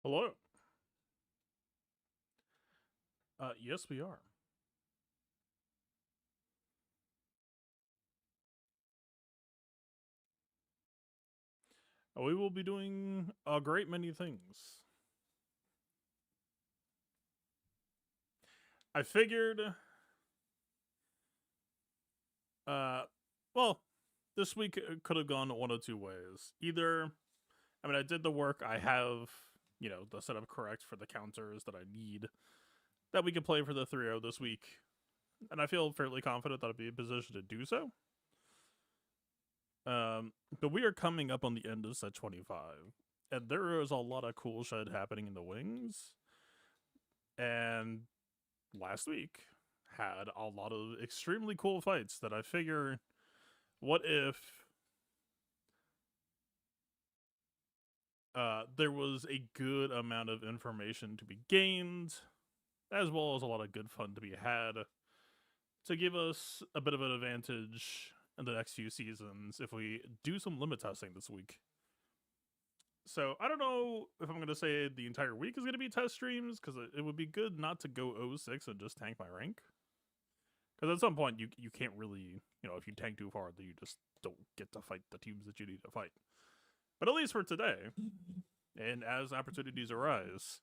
Hello. Yes, we are. We will be doing a great many things. I figured, uh, well, this week could have gone one of two ways. Either, I did the work. I have, the setup correct for the counters that I need that we can play for the 3-0 this week. And I feel fairly confident that I'll be in position to do so. But we are coming up on the end of set 25, and there is a lot of cool shit happening in the wings. And last week had a lot of extremely cool fights that I figure, what if there was a good amount of information to be gained, as well as a lot of good fun to be had, to give us a bit of an advantage in the next few seasons if we do some limit testing this week. So I don't know if I'm going to say the entire week is going to be test streams, because it would be good not to go 0-6 and just tank my rank. Because at some point, you can't really, if you tank too far, then you just don't get to fight the teams that you need to fight. But at least for today, and as opportunities arise,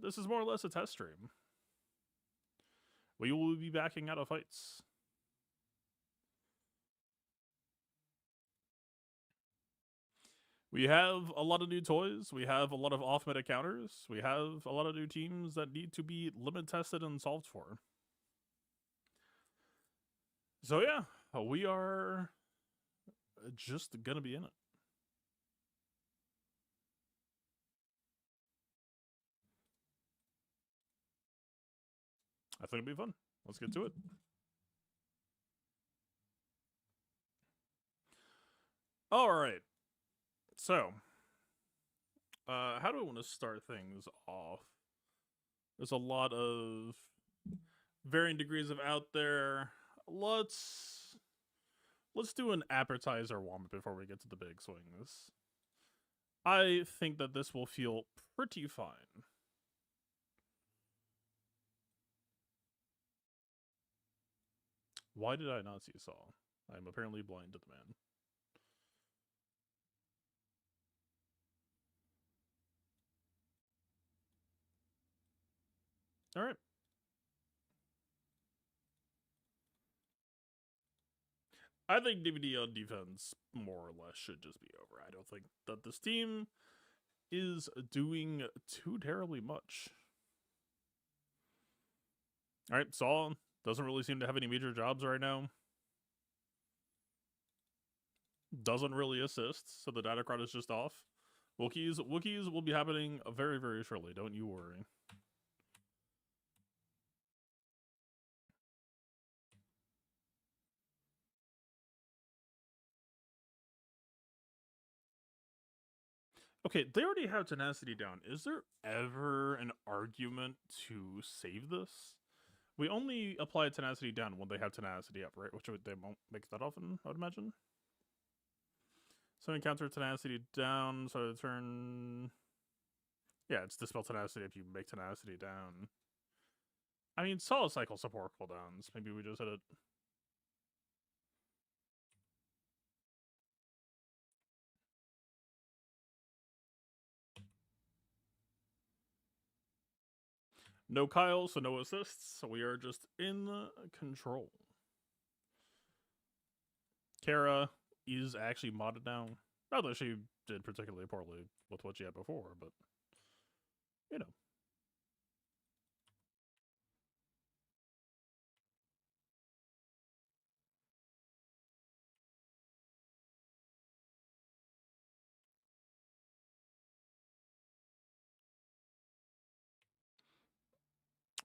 this is more or less a test stream. We will be backing out of fights. We have a lot of new toys. We have a lot of off-meta counters. We have a lot of new teams that need to be limit tested and solved for. So yeah, we are just gonna be in it. I think it'll be fun. Let's get to it. All right. So, how do I want to start things off? There's a lot of varying degrees of out there. Let's do an appetizer one before we get to the big swings. I think that this will feel pretty fine. Why did I not see Saul? I'm apparently blind to the man. All right. I think DVD on defense more or less should just be over. I don't think that this team is doing too terribly much. All right, Saul doesn't really seem to have any major jobs right now. Doesn't really assist, so the Datacron is just off. Wookies will be happening very, very shortly. Don't you worry. Okay, they already have tenacity down. Is there ever an argument to save this? We only apply tenacity down when they have tenacity up, right? Which they won't make that often, I would imagine. So encounter tenacity down, so turn... Yeah, it's dispel tenacity if you make tenacity down. I mean, solid cycle support cooldowns. Maybe we just hit it. No Kyle, so no assists. So we are just in control. Kara is actually modded now. Not that she did particularly poorly with what she had before, but you know.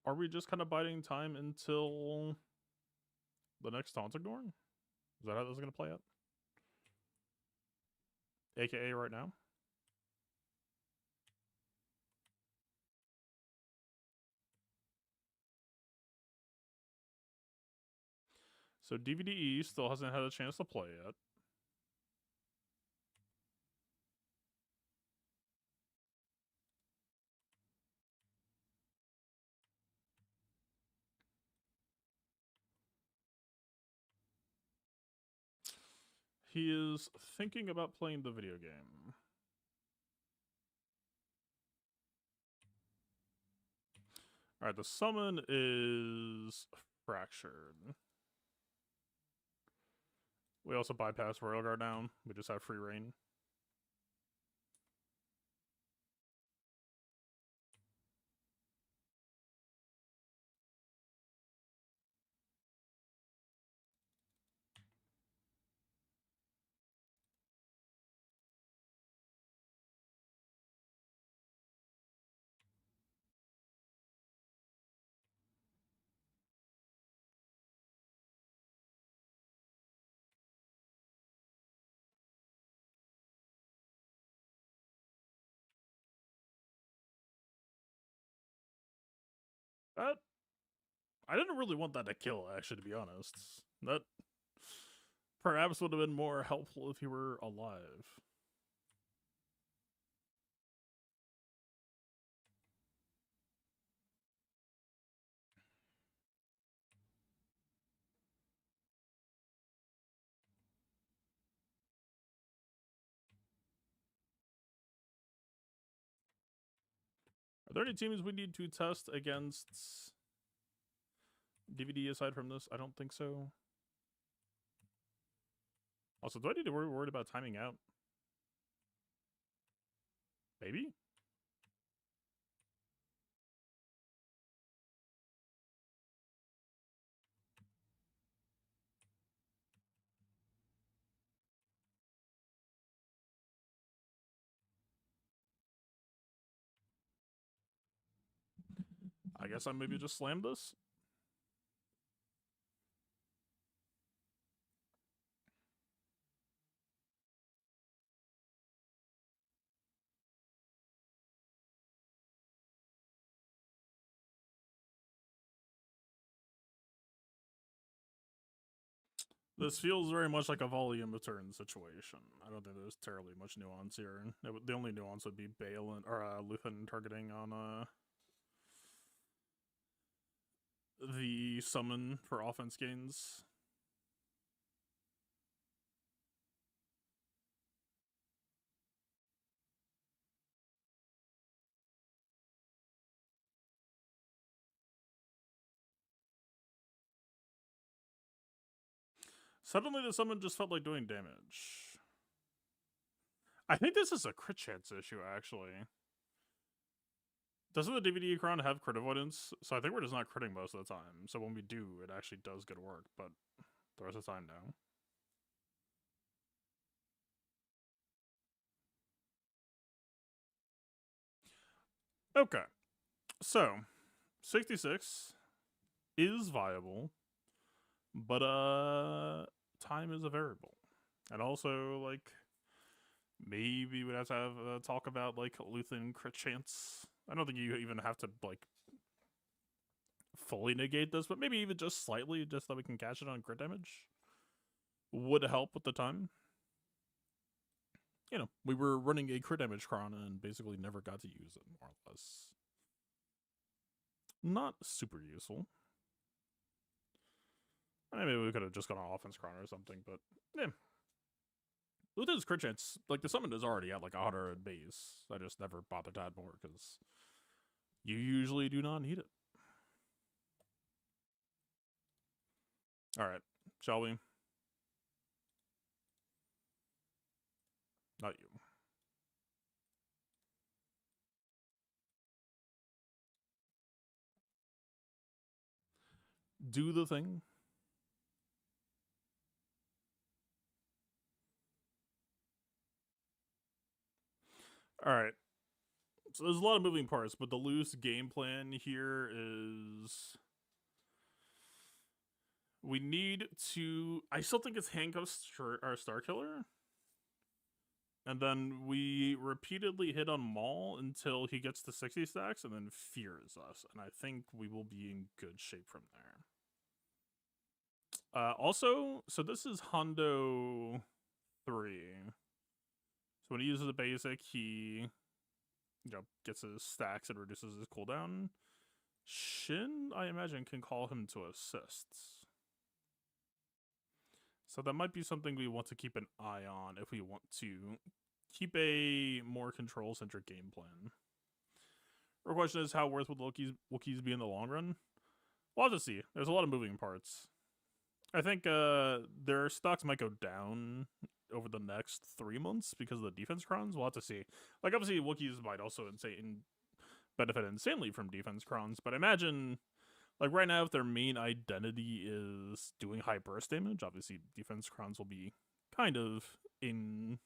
Are we just kind of biding time until the next taunt ignoring? Is that how this is going to play out? AKA right now? So DVDE still hasn't had a chance to play yet. He is thinking about playing the video game. Alright, the summon is fractured. We also bypass Royal Guard now. We just have free reign. That I didn't really want that to kill, actually, to be honest. That perhaps would have been more helpful if he were alive. Are there any teams we need to test against DVD aside from this? I don't think so. Also, do I need to worry worried about timing out? Maybe? I guess I maybe just slammed this. This feels very much like a volume of turn situation. I don't think there's terribly much nuance here. The only nuance would be Baylan or Luthen targeting on the summon for offense gains. Suddenly the summon just felt like doing damage. I think this is a crit chance issue, actually. Doesn't the DVD Cron have crit avoidance? So I think we're just not critting most of the time. So when we do, it actually does good work, but the rest of the time, no. Okay. So, 66 is viable, but time is a variable. And also, like, maybe we'd have to have a talk about, like, Luthen crit chance. I don't think you even have to, like, fully negate this, but maybe even just slightly, just so we can catch it on crit damage. Would help with the time. You know, we were running a crit damage Cron and basically never got to use it, more or less. Not super useful. Maybe we could have just gone on offense Cron or something, but yeah. Luthen's crit chance, like the summon is already at like 100 base. I just never bothered to add more because you usually do not need it. Alright, shall we? Not you. Do the thing. Alright. So there's a lot of moving parts, but the loose game plan here is we need to. I still think it's handcuffs our Star Killer. And then we repeatedly hit on Maul until he gets to 60 stacks and then fears us. And I think we will be in good shape from there. Also, so this is Hondo 3. So when he uses a basic, he gets his stacks and reduces his cooldown. Shin, I imagine, can call him to assists. So that might be something we want to keep an eye on if we want to keep a more control-centric game plan. Our question is, how worth would Wookiees be in the long run? We'll have to see. There's a lot of moving parts. I think their stocks might go down over the next 3 months because of the defense crons. We'll have to see. Like, obviously, Wookiees might also benefit insanely from defense crons, but imagine, like, right now, if their main identity is doing high burst damage, obviously defense crons will be kind of in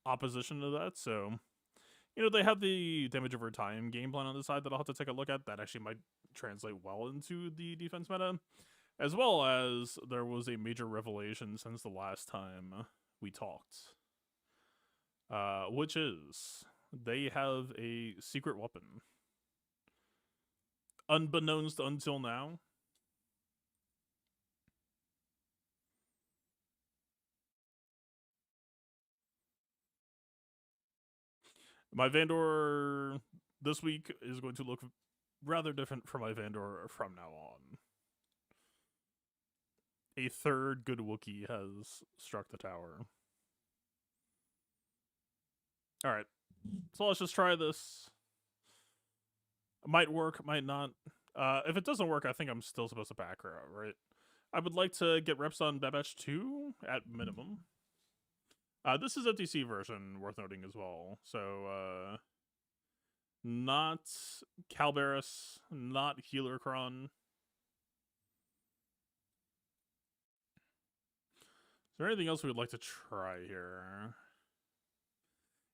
opposition to that, so, you know, they have the damage over time game plan on the side that I'll have to take a look at. That actually might translate well into the defense meta, as well as there was a major revelation since the last time we talked, which is they have a secret weapon. Unbeknownst until now. My Vandor this week is going to look rather different from my Vandor from now on. A third good Wookiee has struck the tower. Alright, so let's just try this. Might work, might not. If it doesn't work, I think I'm still supposed to back her out, right? I would like to get reps on Babash 2 at minimum. This is FDC version, worth noting as well. So, not Calbarus, not Healer Cron. Is there anything else we would like to try here?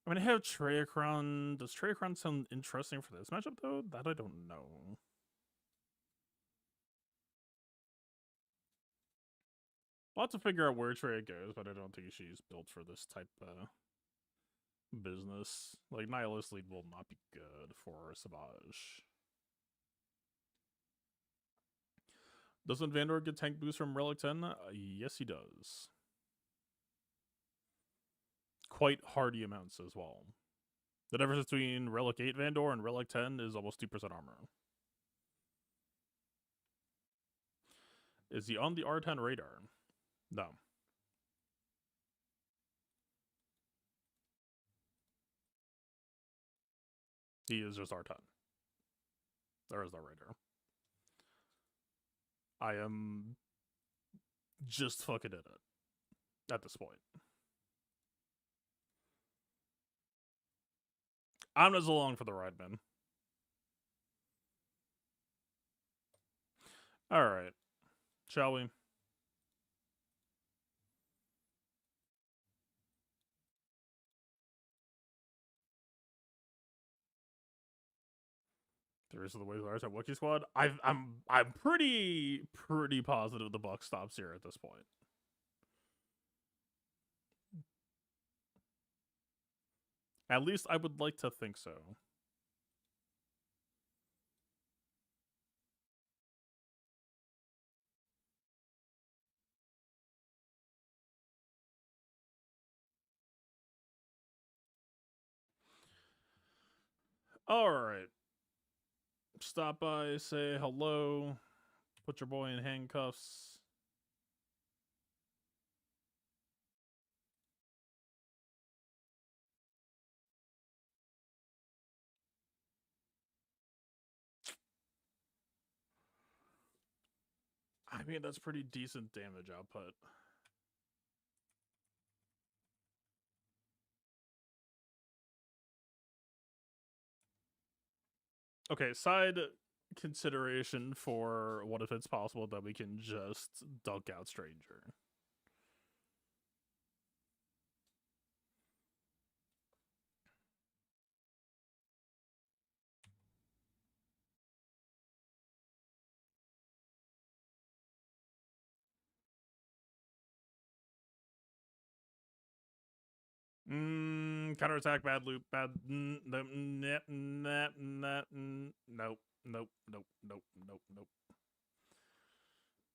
I mean, I have Traya Cron. Does Traya Cron sound interesting for this matchup, though? That I don't know. I'll have to figure out where Traya goes, but I don't think she's built for this type of business. Like, Nihilist Lead will not be good for Savage. Doesn't Vandor get tank boost from Relic 10? Yes, he does. Quite hardy amounts as well. The difference between Relic 8 Vandor and Relic 10 is almost 2% armor. Is he on the R10 radar? No. He is just R10. There is no radar. I am just fucking in it at this point. I'm just along for the ride, man. Alright. Shall we? The rest of the ways are at Wookiee squad. I'm pretty positive the buck stops here at this point. At least I would like to think so. Alright. Stop by, say hello, put your boy in handcuffs. I mean, that's pretty decent damage output. Okay, side consideration for what if it's possible that we can just dunk out Stranger. Counterattack, bad loop, bad. Nope, nope.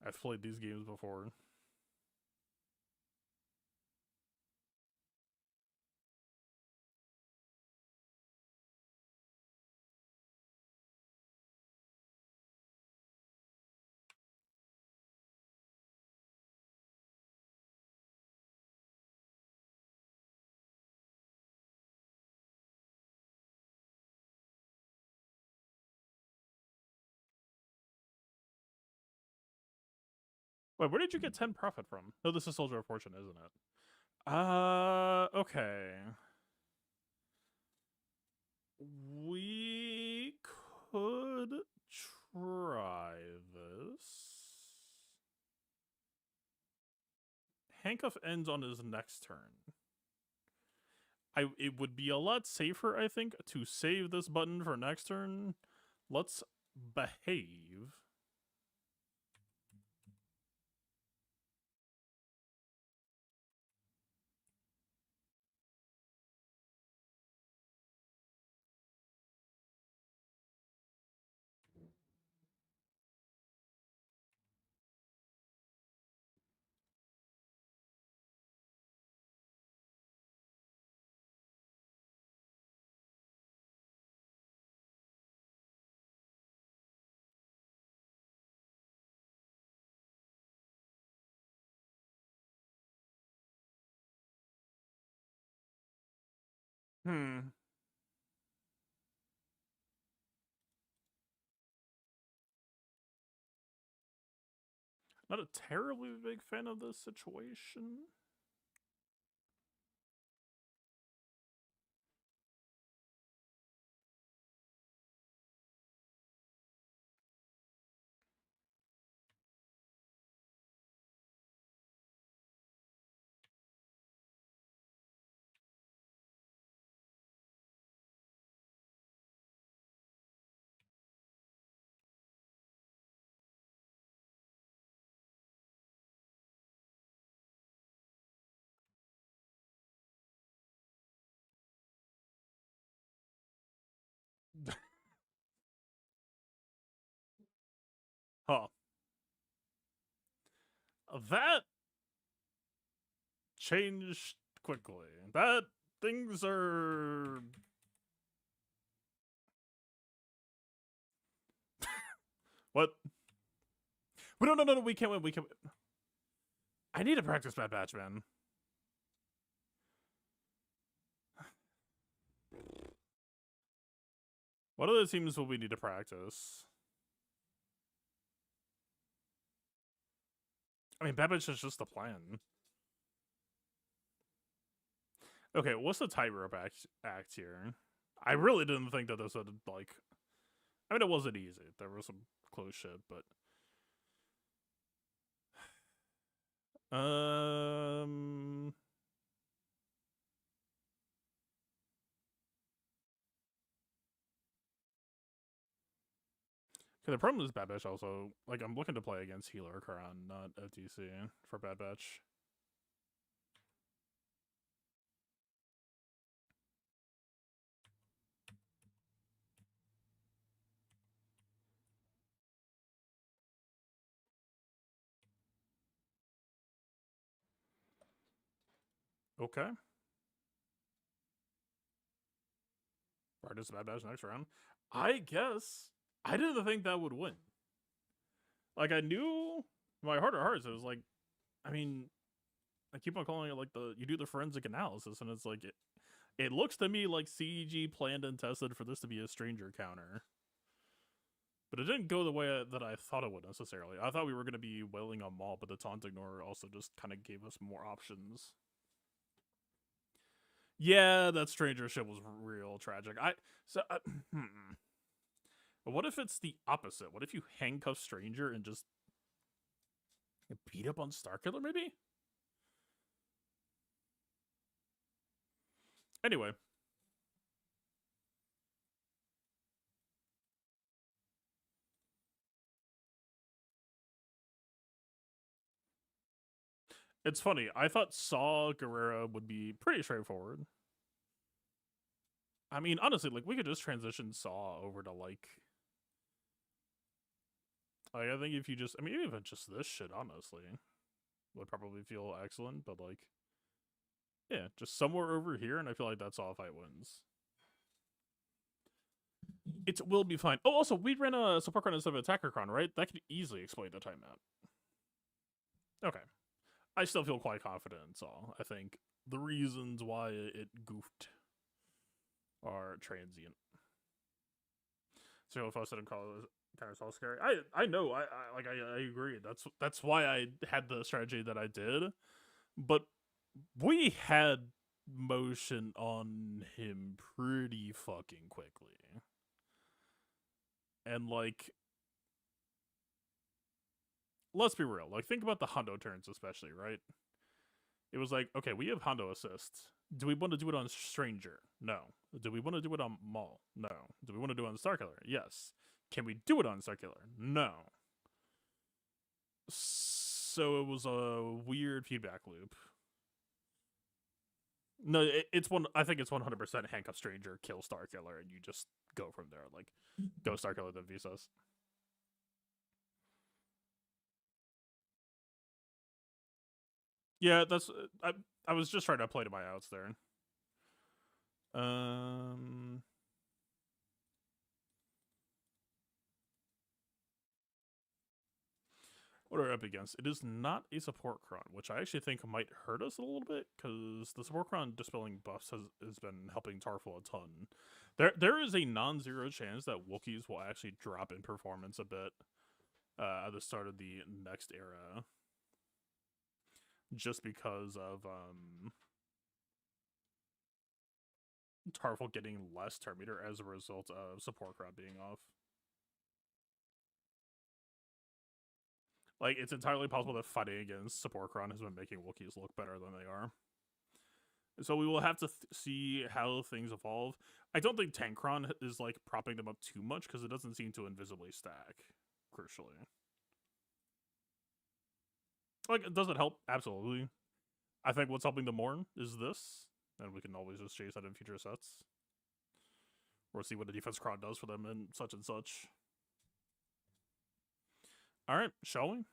I've played these games before. Wait, where did you get 10 profit from? No, this is Soldier of Fortune, isn't it? Okay. We could try this. Handcuff ends on his next turn. It would be a lot safer, I think, to save this button for next turn. Let's behave. Hmm. Not a terribly big fan of this situation. Huh. That changed quickly. That things are... What? But no, we can't win. We can't win. I need to practice Bad Batch, man. What other teams will we need to practice? I mean, Bad Batch is just the plan. Okay, what's the tightrope act here? I really didn't think that this would, like... I mean, it wasn't easy. There was some close shit, but... Okay, the problem is Bad Batch also... Like, I'm looking to play against Healer Cron, not FDC, for Bad Batch. Okay. Practice Bad Batch next round. I guess I didn't think that would win. Like, I knew my heart of hearts, it was like, I mean, I keep on calling it like you do the forensic analysis, and it's like, it looks to me like CEG planned and tested for this to be a stranger counter. But it didn't go the way that I thought it would necessarily. I thought we were going to be wailing on Maul, but the taunt ignore also just kind of gave us more options. Yeah, that stranger shit was real tragic. But what if it's the opposite? What if you handcuff stranger and just beat up on Starkiller, maybe? Anyway. It's funny. I thought Saw Gerrera would be pretty straightforward. I mean, honestly, like, we could just transition Saw over to, like... I think if you just... I mean, even just this shit, honestly, would probably feel excellent, but, like... Yeah, just somewhere over here, and I feel like that Saw fight wins. It will be fine. Oh, also, we ran a support Cron instead of attacker Cron, right? That could easily explain the timeout. Okay. I still feel quite confident in Saw. I think the reasons why it goofed are transient. So if I said in kind of so scary. I know. I agree. That's why I had the strategy that I did. But we had motion on him pretty fucking quickly. And like, let's be real. Like, think about the Hondo turns, especially, right? It was like, okay, we have Hondo assists. Do we want to do it on Stranger? No. Do we want to do it on Maul? No. Do we want to do it on Starkiller? Yes. Can we do it on Starkiller? No. So it was a weird feedback loop. No, it's one. I think it's 100% handcuff Stranger, kill Starkiller, and you just go from there. Like, go Starkiller, then Visas. Yeah, that's. I was just trying to play to my outs there. What are we up against? It is not a support Cron, which I actually think might hurt us a little bit, because the support Cron dispelling buffs has been helping Tarful a ton. There is a non-zero chance that Wookiees will actually drop in performance a bit at the start of the next era, just because of Tarful getting less turn meter as a result of support Cron being off. Like, it's entirely possible that fighting against support Cron has been making Wookiees look better than they are. So we will have to see how things evolve. I don't think Tankron is like propping them up too much, because it doesn't seem to invisibly stack, crucially. Like, does it help? Absolutely. I think what's helping them more is this, and we can always just chase that in future sets. Or see what the defense Cron does for them and such and such. Alright, shall we?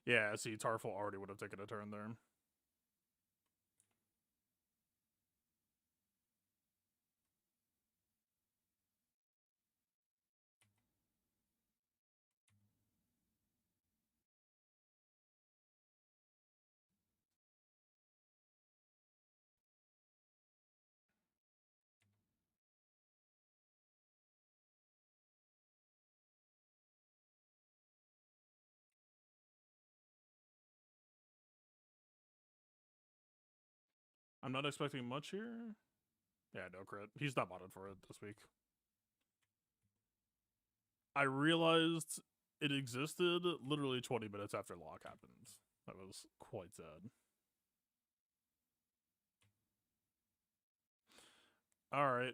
Yeah, see, Tarful already would have taken a turn there. I'm not expecting much here. Yeah, no crit. He's not modded for it this week. I realized it existed literally 20 minutes after lock happens. That was quite sad. Alright.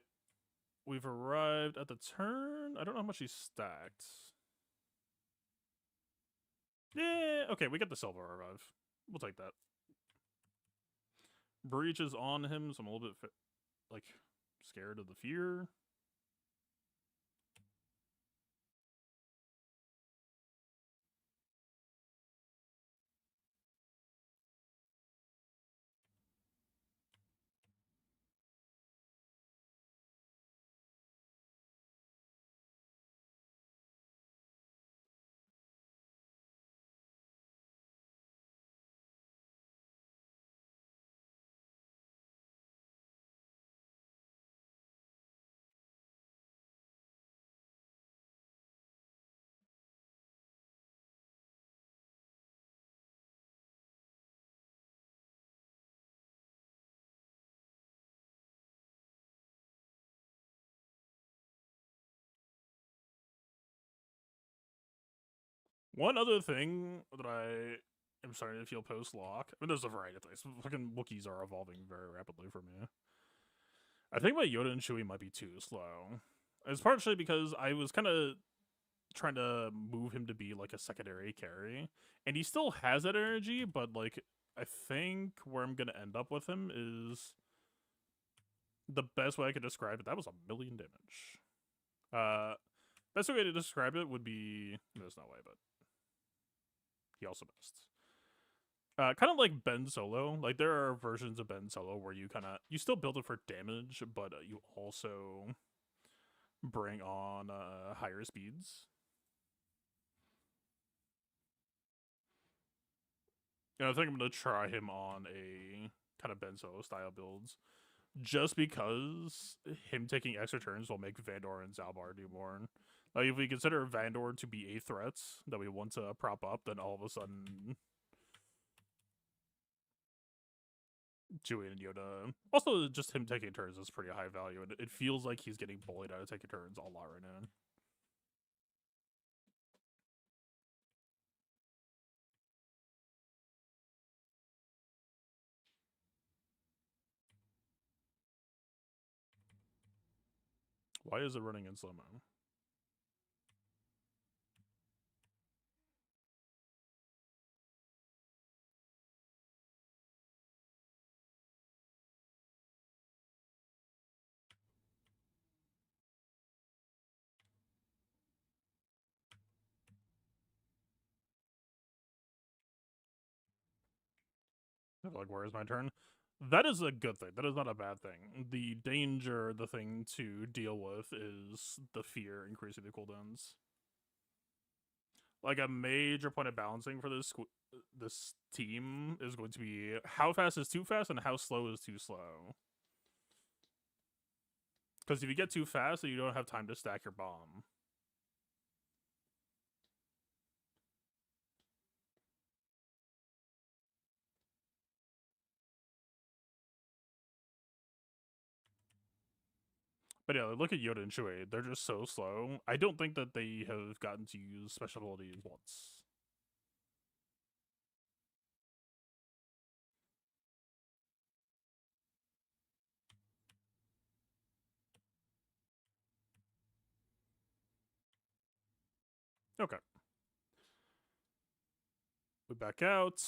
We've arrived at the turn. I don't know how much he's stacked. Yeah, okay, we get the silver revive. We'll take that. Breach is on him, so I'm a little bit, like, scared of the fear. One other thing that I am starting to feel post-lock, I mean, there's a variety of things. Fucking Wookiees are evolving very rapidly for me. I think my Yoda and Chewie might be too slow. It's partially because I was kind of trying to move him to be like a secondary carry, and he still has that energy, but like, I think where I'm gonna end up with him is the best way I could describe it. That was 1,000,000 damage. Best way to describe it would be, there's no way, but he also missed. Kind of like Ben Solo. Like there are versions of Ben Solo where you still build it for damage, but you also bring on higher speeds. I think I'm gonna try him on a kind of Ben Solo style builds, just because him taking extra turns will make Vandor and Zalbar do more. Like if we consider Vandor to be a threat that we want to prop up, then all of a sudden Chewie and Yoda. Also, just him taking turns is pretty high value, and it feels like he's getting bullied out of taking turns a lot right now. Why is it running in slow mo? Like, where is my turn? That is a good thing. That is not a bad thing. The danger, the thing to deal with, is the fear increasing the cooldowns. Like a major point of balancing for this team is going to be how fast is too fast and how slow is too slow. Because if you get too fast, then you don't have time to stack your bomb. But yeah, look at Yoda and Chewie. They're just so slow. I don't think that they have gotten to use special abilities once. Okay. We back out.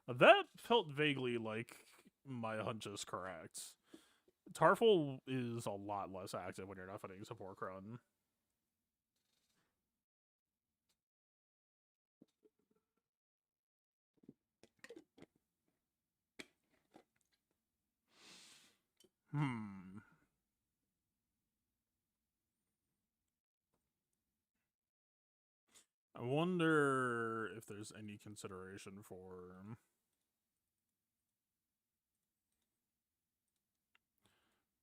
That felt vaguely like my hunch is correct. Tarful is a lot less active when you're not fighting support Cron. I wonder if there's any consideration for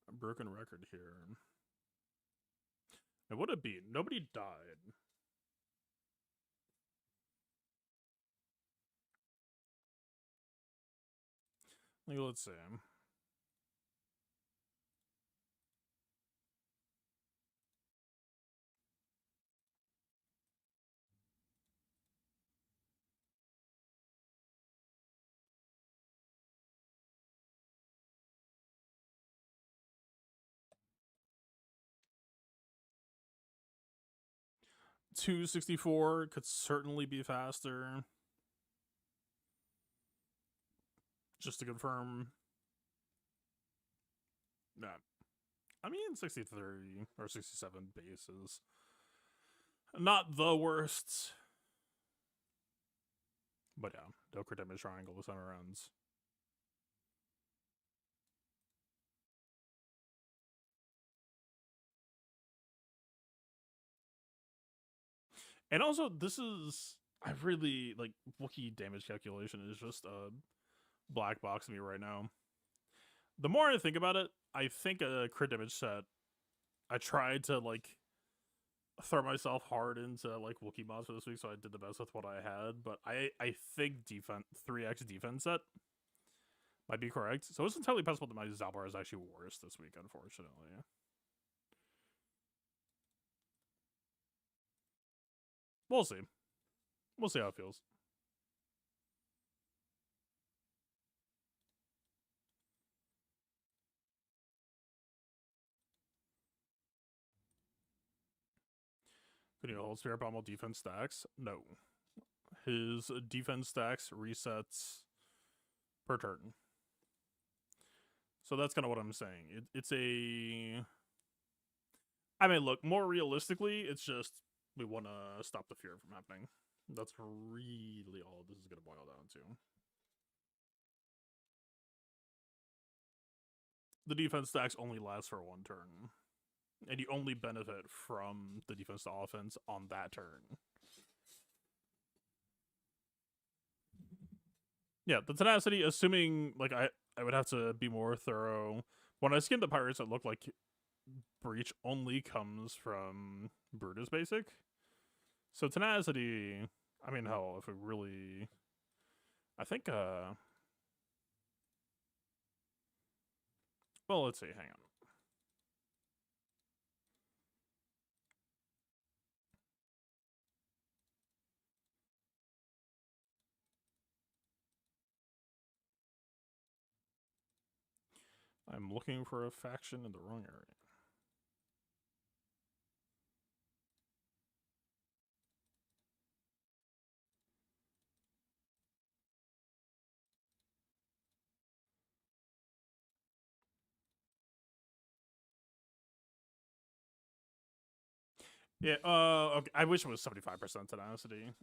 a broken record here. It would have been. Nobody died. Like, let's see. 264 could certainly be faster. Just to confirm. Nah. I mean, 63 or 67 bases. Not the worst. But yeah, no crit damage triangle this time around. And also, this is. I really like Wookiee damage calculation is just a black box to me right now. The more I think about it, I think a crit damage set. I tried to like throw myself hard into like Wookiee mods for this week, so I did the best with what I had. But I think defense 3x defense set might be correct. So it's entirely possible that my Zalbar is actually worse this week, unfortunately. We'll see. We'll see how it feels. Could you hold Spirit Bomb while defense stacks? No. His defense stacks resets per turn. So that's kind of what I'm saying. It's a. I mean, look, more realistically, it's just We want to stop the fear from happening. That's really all this is going to boil down to. The defense stacks only last for one turn, and you only benefit from the defense to offense on that turn. Yeah, the tenacity, assuming, like, I would have to be more thorough. When I skimmed the pirates, it looked like breach only comes from Brutus basic. So tenacity, I mean, hell, if we really, I think, well, let's see, hang on. I'm looking for a faction in the wrong area. Yeah, okay. I wish it was 75% tenacity.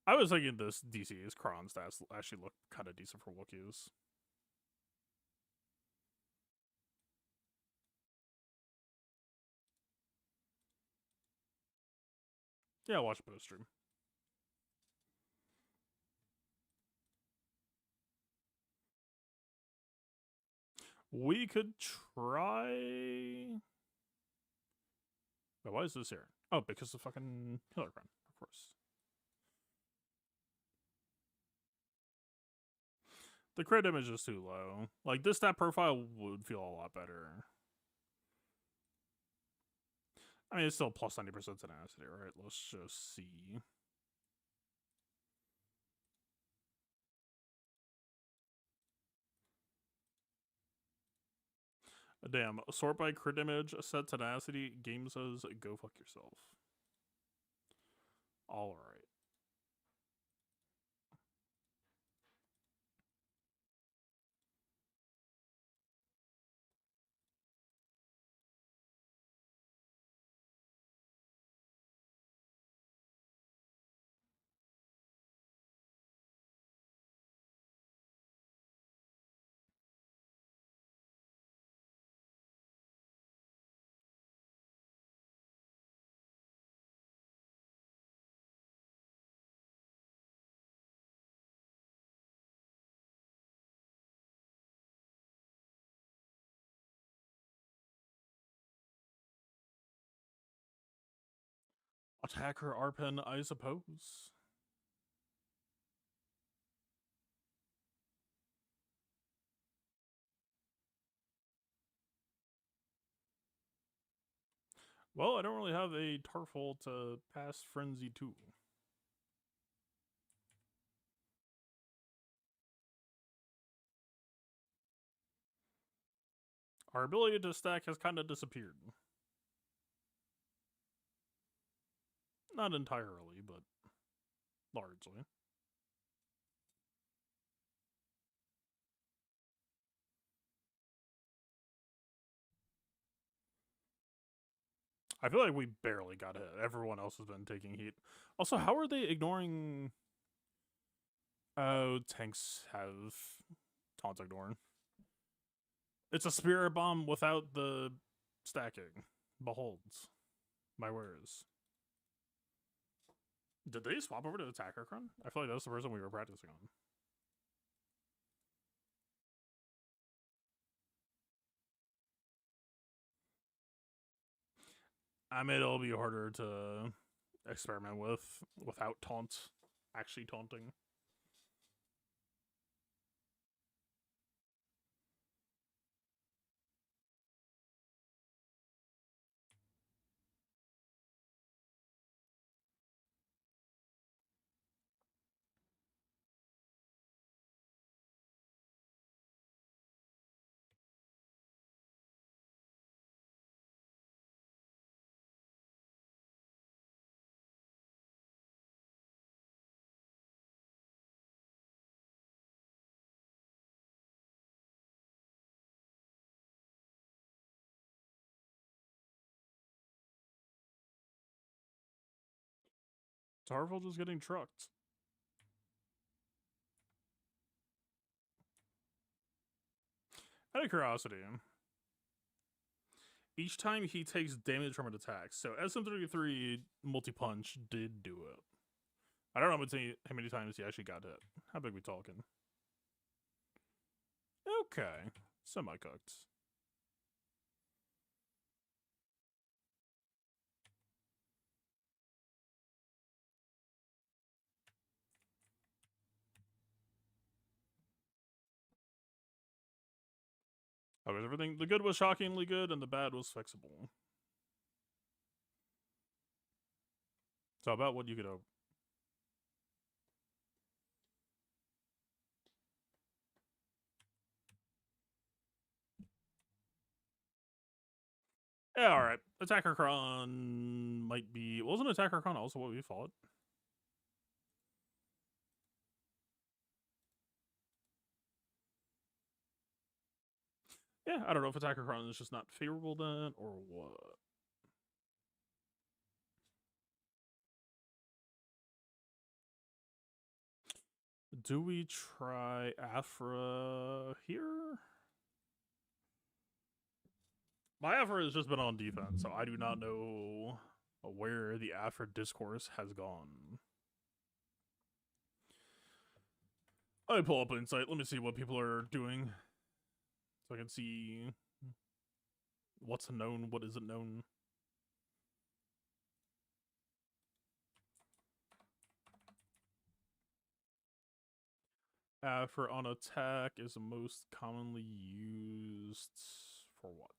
I was thinking this DC's Cron stats actually look kind of decent for Wookiees. Yeah, watch a post stream. We could try. Wait, why is this here? Oh, because of fucking Hillary Cron, of course. The crit damage is too low. Like, this stat profile would feel a lot better. I mean, it's still plus 90% tenacity, right? Let's just see. Damn, sort by crit damage, set tenacity, game says go fuck yourself. Alright. Attacker Arpen, I suppose. Well, I don't really have a Tarful to pass Frenzy to. Our ability to stack has kind of disappeared. Not entirely, but largely. I feel like we barely got hit. Everyone else has been taking heat. Also, how are they ignoring... Oh, tanks have taunt ignoring. It's a spirit bomb without the stacking. Beholds my wares. Did they swap over to attacker Cron? I feel like that was the person we were practicing on. I mean, it'll be harder to experiment with without taunt actually taunting. Starville just getting trucked. Out of curiosity, each time he takes damage from an attack, so SM33 multi-punch did do it. I don't know how many times he actually got hit. How big we talking? Okay, semi-cooked. Okay, everything, the good was shockingly good and the bad was fixable. So about what you could hope. Yeah, alright. Attacker Cron might be... Wasn't Attacker Cron also what we fought? Yeah, I don't know if Attacker Cron is just not favorable then, or what. Do we try Afra here? My Afra has just been on defense, so I do not know where the Afra discourse has gone. Let me pull up Insight. Let me see what people are doing. So I can see what's known, what isn't known. Afra on attack is most commonly used for what?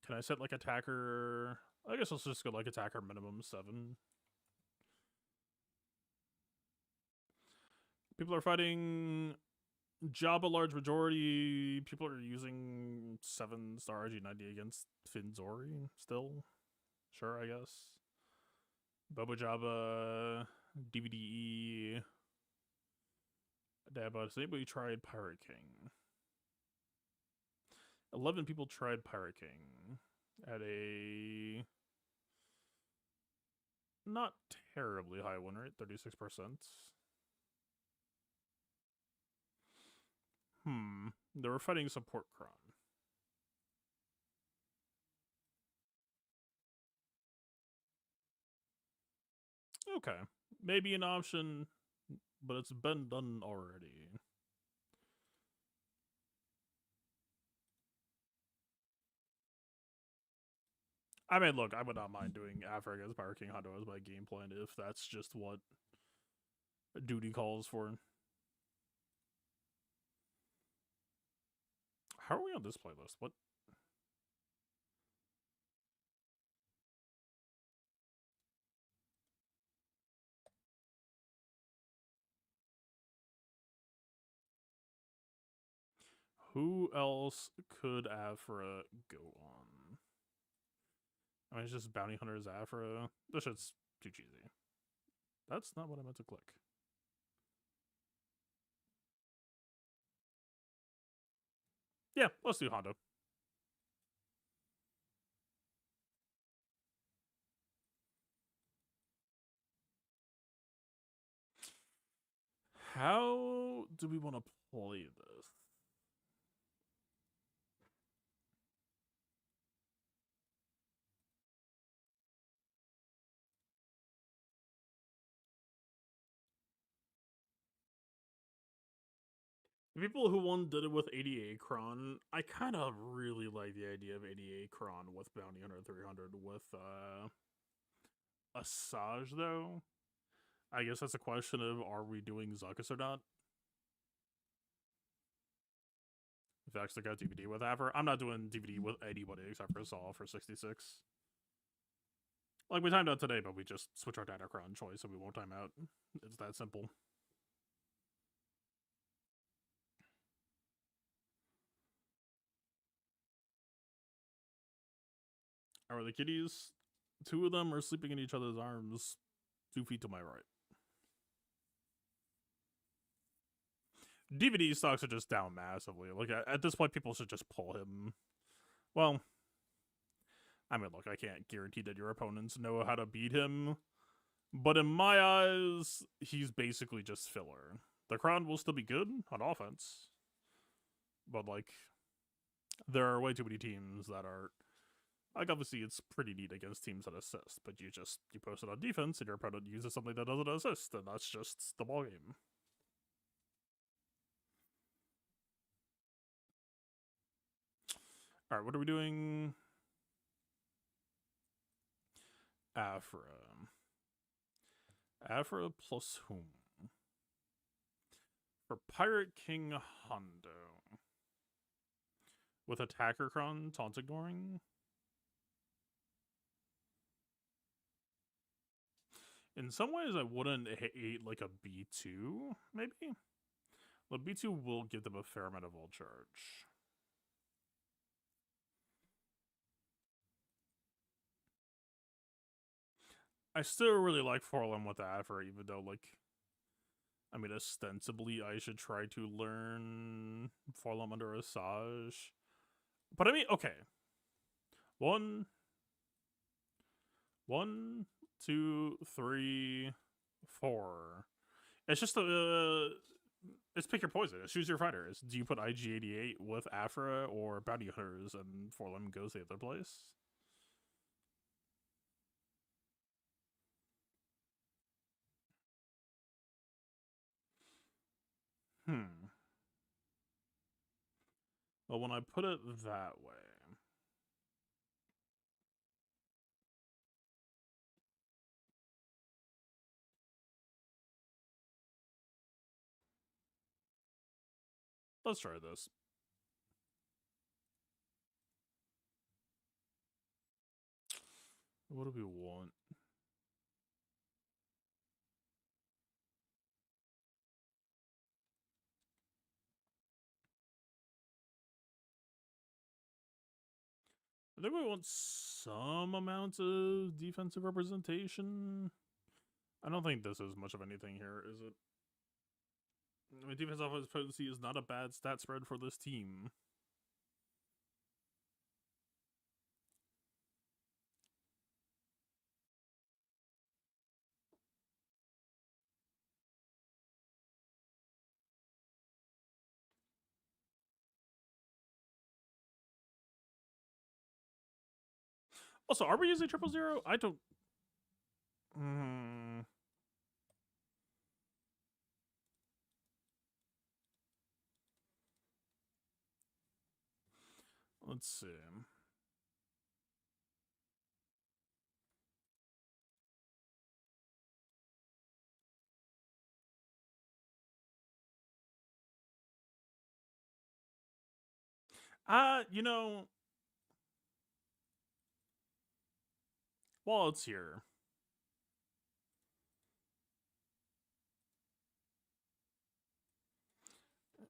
Can I set like attacker? I guess let's just go like attacker minimum 7. People are fighting Jabba large majority. People are using 7-star RG90 against Finzori still. Sure, I guess. Boba Jabba, DVDE. Dabba, has anybody tried Pirate King? 11 people tried Pirate King at a not terribly high win rate, 36%. They were fighting support Cron. Okay, maybe an option, but it's been done already. I mean, look, I would not mind doing Afra against Pirate King Hondo as my game plan if that's just what duty calls for. How are we on this playlist? What? Who else could Afra go on? I mean, it's just Bounty Hunter's Afra. This shit's too cheesy. That's not what I meant to click. Yeah, let's do Hondo. How do we want to play this? The people who won did it with 88 Cron. I kind of really like the idea of 88 Cron with Bounty Hunter 300 with Asajj, though. I guess that's a question of, are we doing Zuckuss or not? If I actually got DVD with Afra. I'm not doing DVD with anybody except for Saw for 66. Like, we timed out today, but we just switch our data Cron choice so we won't time out. It's that simple. Are the kitties? 2 of them are sleeping in each other's arms 2 feet to my right. DVD stocks are just down massively. Like, at this point, people should just pull him. Well, I mean, look, I can't guarantee that your opponents know how to beat him, but in my eyes, he's basically just filler. The Cron will still be good on offense, but like, there are way too many teams that are like, obviously it's pretty neat against teams that assist, but you post it on defense and your opponent uses something that doesn't assist, and that's just the ballgame. Alright, what are we doing? Afra. Afra plus whom? For Pirate King Hondo. With Attacker Cron taunt ignoring? In some ways, I wouldn't hate like a B2, maybe? Well, B2 will give them a fair amount of ult charge. I still really like Forlem with Afra, even though, like, I mean, ostensibly, I should try to learn Forlem under Asajj. But I mean, okay. One, 2, 3, 4. It's just it's pick your poison. It's choose your fighters. Do you put IG88 with Afra or Bounty Hunters and Forlem goes the other place? Well, when I put it that way, let's try this. What do we want? I think we want some amount of defensive representation. I don't think this is much of anything here, is it? I mean, defense offense potency is not a bad stat spread for this team. Also, are we using 000? I don't. Let's see. You know, while it's here,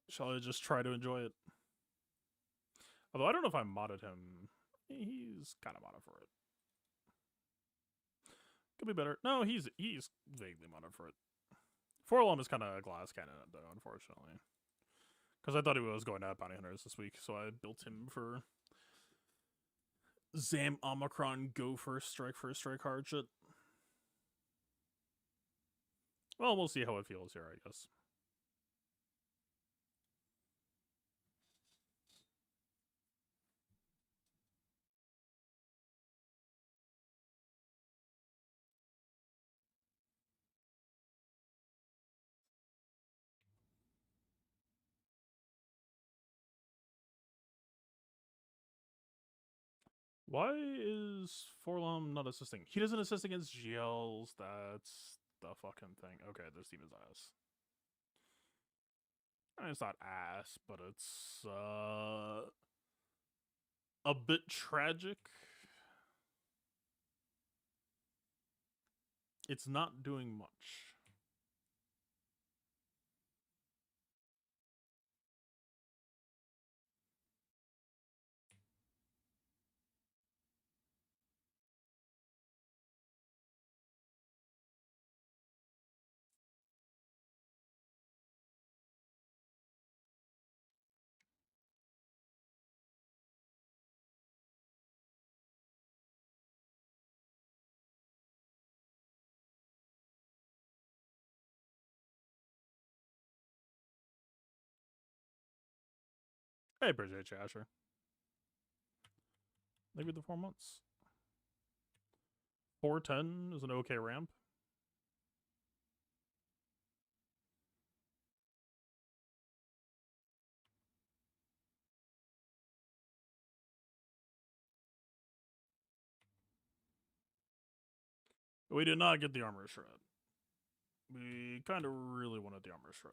shall I just try to enjoy it? Although I don't know if I modded him. He's kind of modded for it. Could be better. No, he's vaguely modded for it. Forlom is kind of a glass cannon, though, unfortunately. Because I thought he was going to have Bounty Hunters this week, so I built him for Zam Omicron go first strike hard shit. Well, we'll see how it feels here, I guess. Why is Forlom not assisting? He doesn't assist against GLs. That's the fucking thing. Okay, this team is ass. I mean, it's not ass, but it's a bit tragic. It's not doing much. I appreciate you, Asher. Maybe the 4 months. 410 is an okay ramp. We did not get the armor shred. We kind of really wanted the armor shred.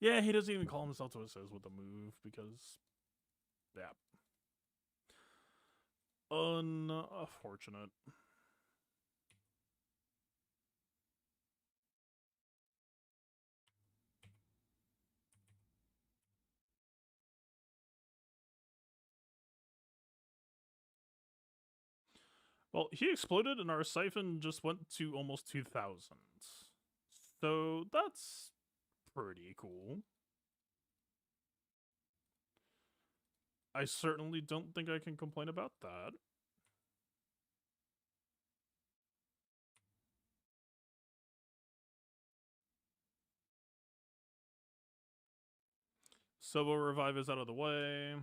Yeah, he doesn't even call himself to assist with the move because, yeah. Unfortunate. Well, he exploded and our siphon just went to almost 2,000. So that's pretty cool. I certainly don't think I can complain about that. Sobo Revive is out of the way.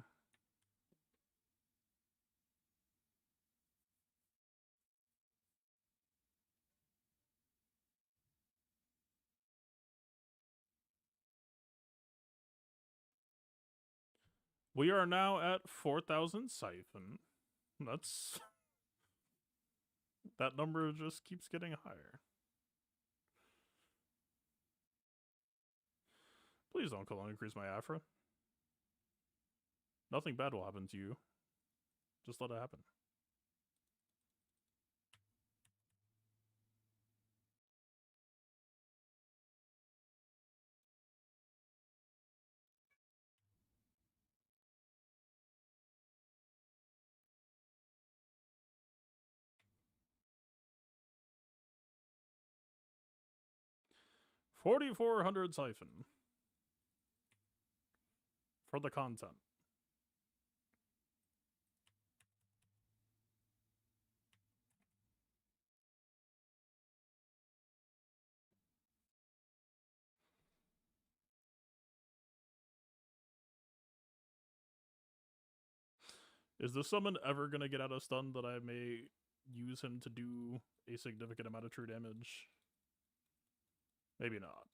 We are now at 4,000 siphon. That's... that number just keeps getting higher. Please don't call and increase my Afra. Nothing bad will happen to you. Just let it happen. $4,400 siphon. For the content. Is the summon ever gonna get out of stun that I may use him to do a significant amount of true damage? Maybe not.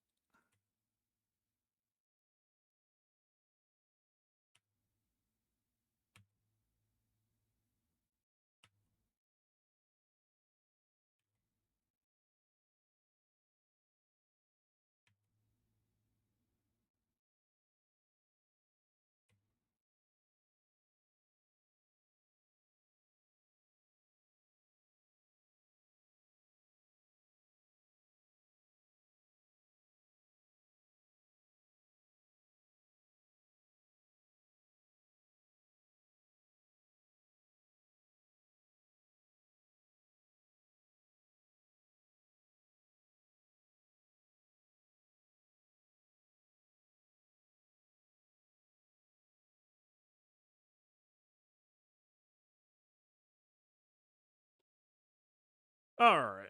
Alright.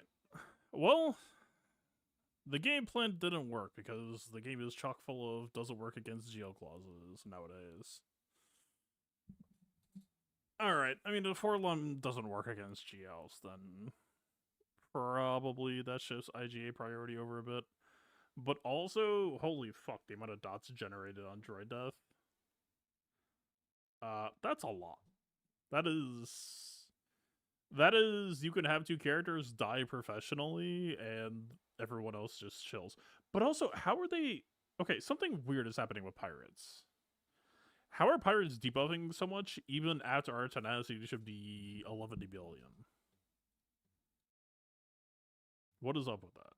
Well, the game plan didn't work because the game is chock full of doesn't work against GL clauses nowadays. Alright, I mean, if Forlum doesn't work against GLs, then probably that shifts IGA priority over a bit. But also, holy fuck, the amount of dots generated on droid death. That's a lot. That is you can have two characters die professionally and everyone else just chills. But also, how are they... Okay, something weird is happening with pirates. How are pirates debuffing so much even after our tenacity should be 11 billion? What is up with that?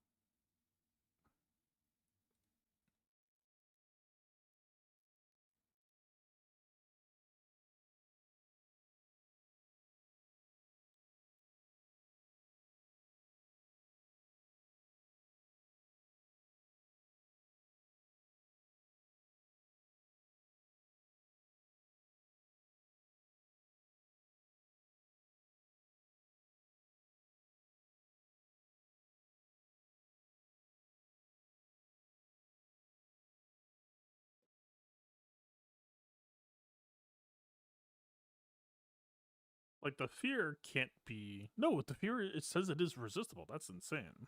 Like, the fear can't be... No, with the fear, it says it is resistible. That's insane.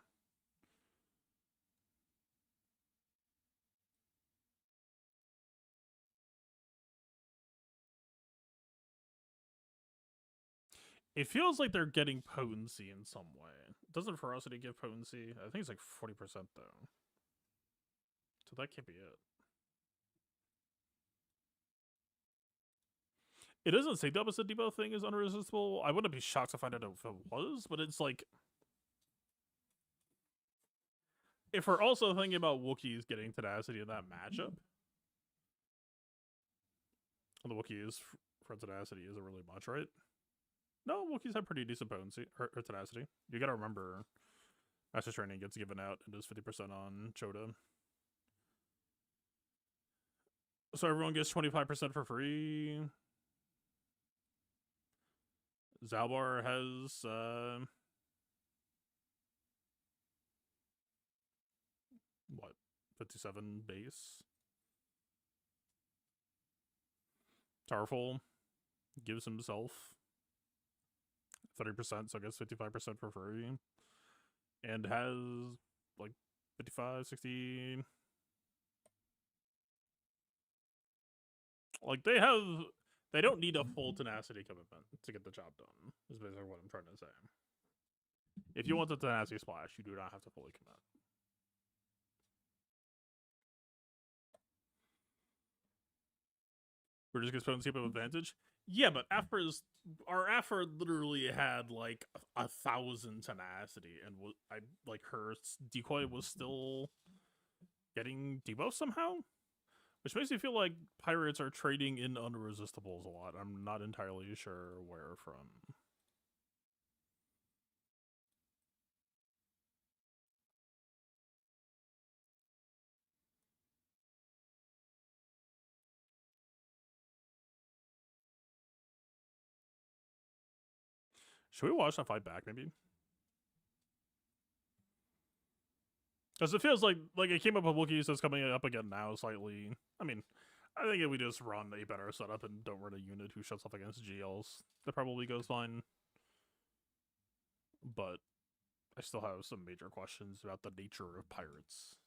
It feels like they're getting potency in some way. Doesn't ferocity give potency? I think it's like 40% though. So that can't be it. It doesn't say the opposite debuff thing is unresistible. I wouldn't be shocked to find out if it was, but it's like... If we're also thinking about Wookiees getting tenacity in that matchup, the Wookiees for tenacity isn't really much, right? No, Wookiees have pretty decent potency, or tenacity. You gotta remember, Master Training gets given out and does 50% on Chota. So everyone gets 25% for free. Zalbar has, what, 57 base? Tarful gives himself 30%, so I guess 55% for free. And has, like, 55, 60... Like, they don't need a full tenacity commitment to get the job done, is basically what I'm trying to say. If you want the tenacity splash, you do not have to fully commit. We're just gonna potency up of advantage? Yeah, but our Afra literally had like 1,000 tenacity, and like her decoy was still getting debuffed somehow? Which makes me feel like pirates are trading in unresistables a lot. I'm not entirely sure where from. Should we watch that fight back, maybe? Because it feels like it came up with Wookiees, so it's coming up again now slightly. I mean, I think if we just run a better setup and don't run a unit who shuts off against GLs, that probably goes fine. But I still have some major questions about the nature of pirates.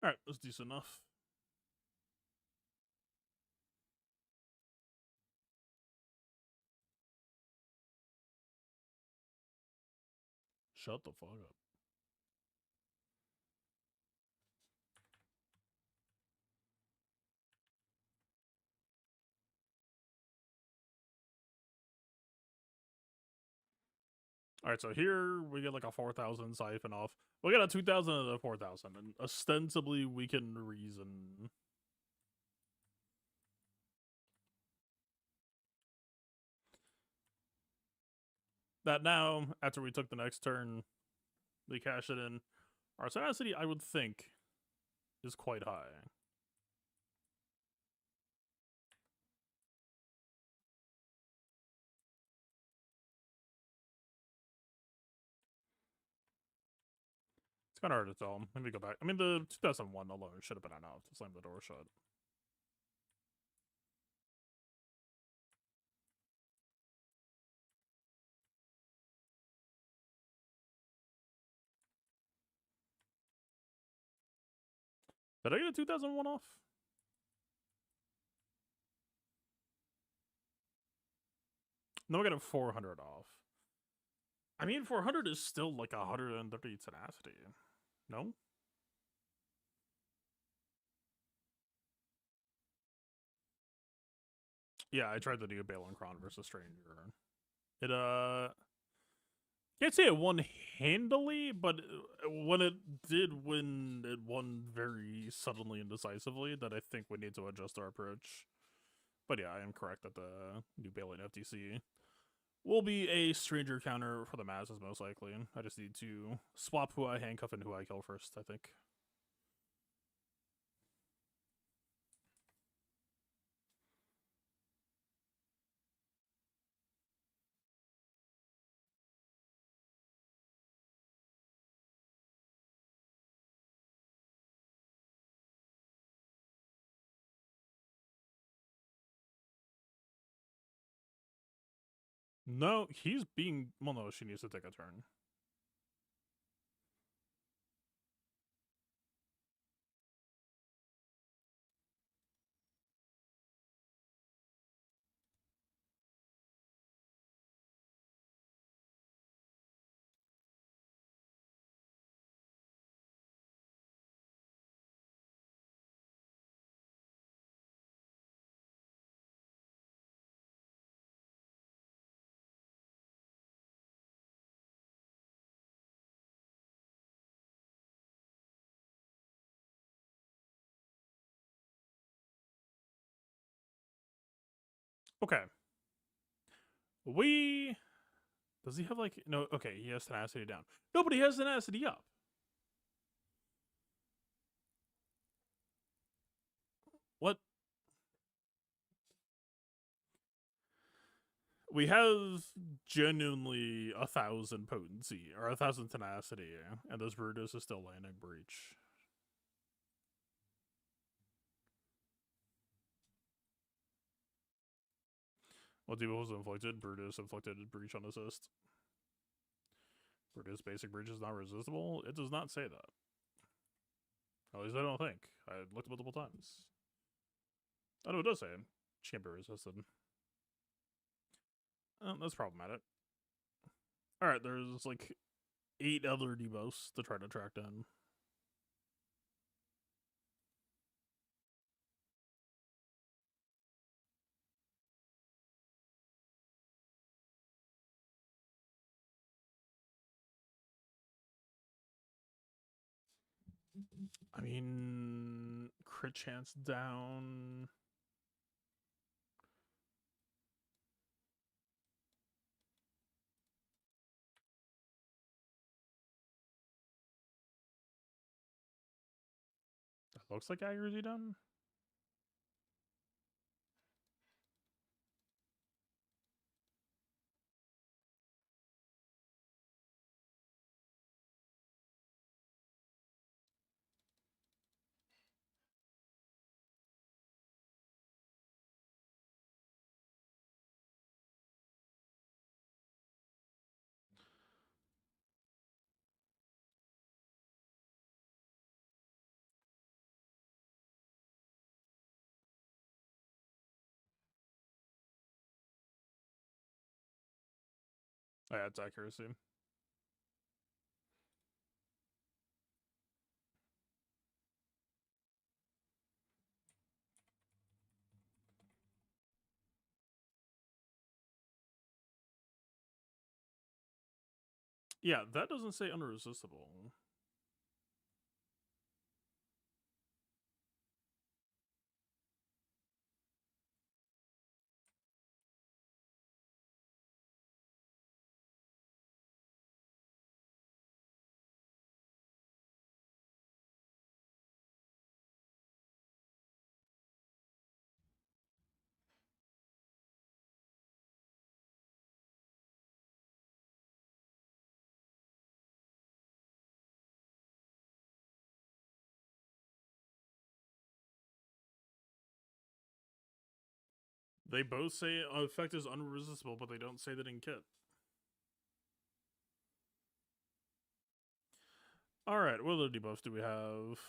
Alright, that's decent enough. Shut the fuck up. Alright, so here we get like a 4,000 siphon off. We got a 2,000 and a 4,000, and ostensibly we can reason. That now, after we took the next turn, we cash it in. Our tenacity, I would think, is quite high. It's kind of hard to tell. Let me go back. I mean, the 2001 alone should have been enough to slam the door shut. Did I get a 2001 off? Then we got a 400 off. I mean, 400 is still like 130 tenacity. No? Yeah, I tried the new Baylan Cron versus Stranger. It, can't say it won handily, but when it did win, it won very suddenly and decisively that I think we need to adjust our approach. But yeah, I am correct that the new Baylan FDC will be a Stranger counter for the masses, most likely. I just need to swap who I handcuff and who I kill first, I think. No, he's being... Well, no, she needs to take a turn. Okay. We... Does he have like... No, okay, he has tenacity down. Nobody has tenacity up. What? We have genuinely 1,000 potency, or 1,000 tenacity, and this Brutus is still landing breach. What debuff was inflicted? Brutus inflicted breach on assist. Brutus basic breach is not resistible? It does not say that. At least I don't think. I looked multiple times. Oh no, it does say it. She can't be resisted. That's problematic. Alright, there's like 8 other debuffs to try to track down. I mean, crit chance down. That looks like accuracy down. Oh, yeah, it's accuracy. Yeah, that doesn't say unresistible. They both say effect is unresistible, but they don't say that in kit. Alright, what other debuffs do we have?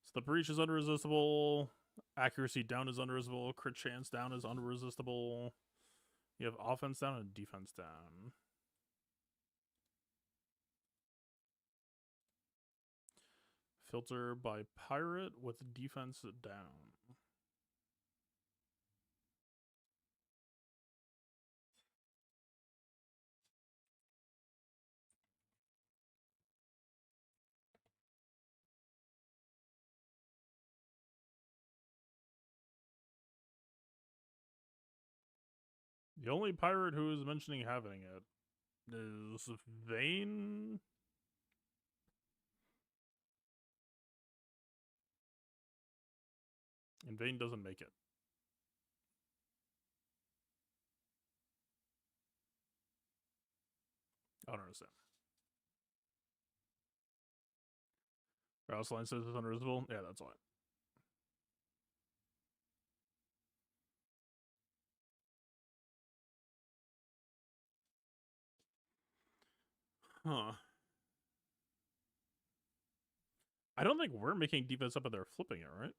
So the breach is unresistible. Accuracy down is unresistible. Crit chance down is unresistible. You have offense down and defense down. Filter by pirate with defense down. The only pirate who is mentioning having it is Vane. And Vane doesn't make it. I don't understand. Line says it's unreasonable. Yeah, that's why. Huh. I don't think we're making defense up and they're flipping it, right?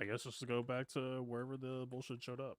I guess just to go back to wherever the bullshit showed up.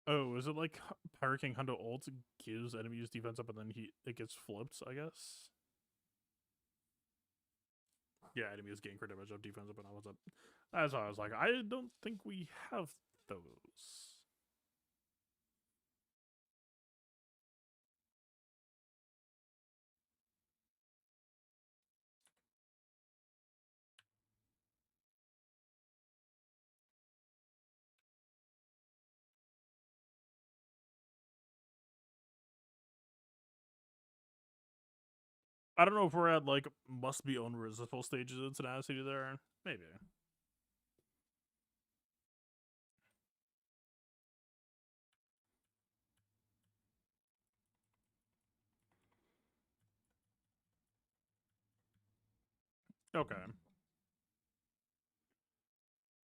Oh, is it like Pirate King Hondo ult gives enemies defense up and then it gets flipped, I guess? Yeah, enemies gain crit damage up, defense up, and all that. That's why I was like, I don't think we have those. I don't know if we're at like must be unresistible stages of tenacity there. Maybe. Okay.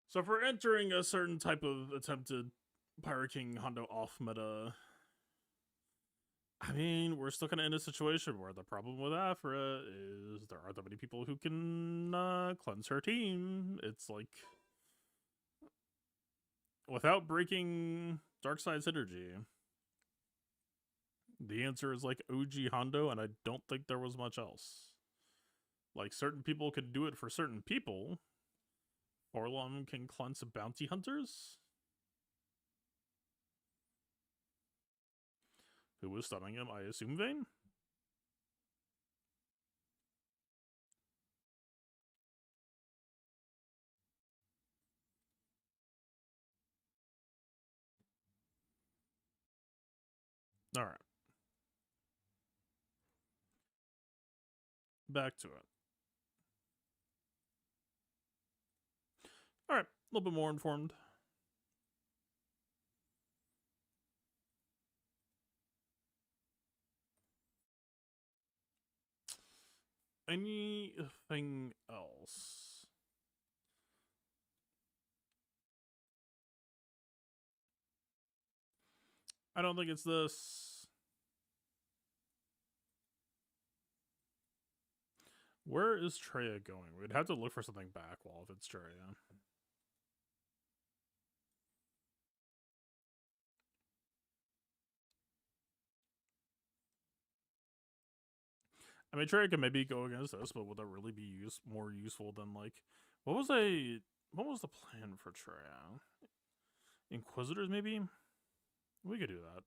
So if we're entering a certain type of attempted Pirate King Hondo off meta, I mean, we're still kind of in a situation where the problem with Afra is there aren't that many people who can cleanse her team. It's like, without breaking Darkseid's energy, the answer is like OG Hondo, and I don't think there was much else. Like, certain people could do it for certain people. Orlom can cleanse bounty hunters. Who was stunning him? I assume Vane? Alright. Back to it. Alright, a little bit more informed. Anything else? I don't think it's this. Where is Traya going? We'd have to look for something back wall if it's Traya. I mean, Traya can maybe go against this, but would that really be more useful than like what was the plan for Traya? Inquisitors, maybe? We could do that.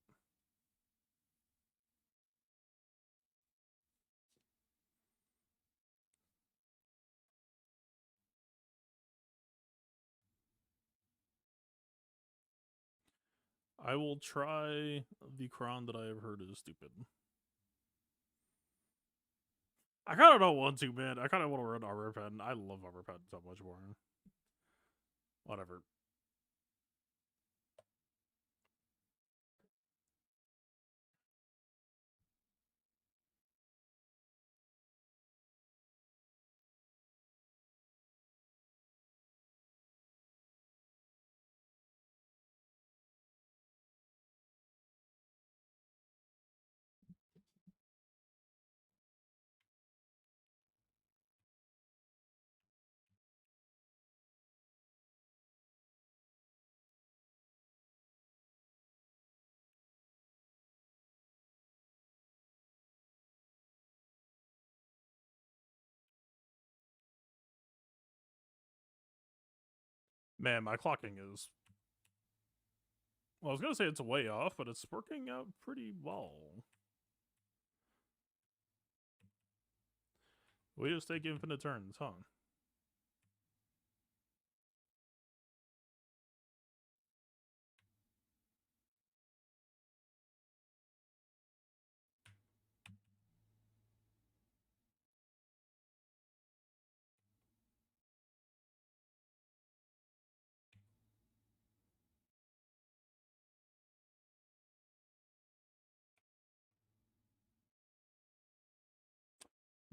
I will try the Cron that I have heard is stupid. I kind of don't want to, man. I kind of want to run Armor Pen. I love Armor Pen so much more. Whatever. Man, my clocking is. Well, I was gonna say it's way off, but it's working out pretty well. We just take infinite turns, huh?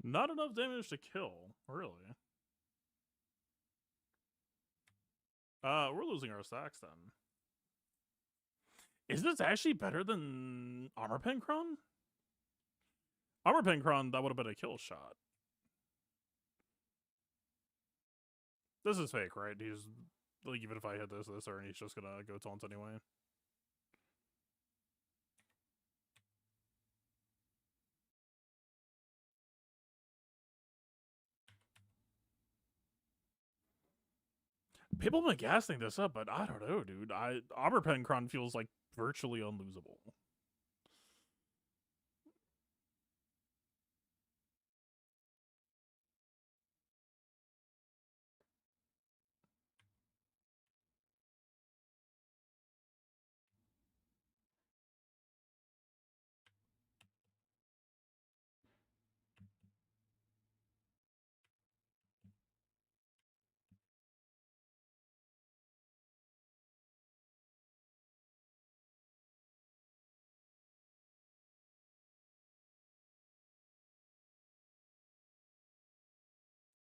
Not enough damage to kill, really. We're losing our stacks then. Is this actually better than Armor Pen Cron? Armor Pen Cron, that would have been a kill shot. This is fake, right? He's like, even if I hit this or he's just gonna go taunt anyway. People have been gassing this up, but I don't know, dude. Armor Pen Cron feels like virtually unlosable.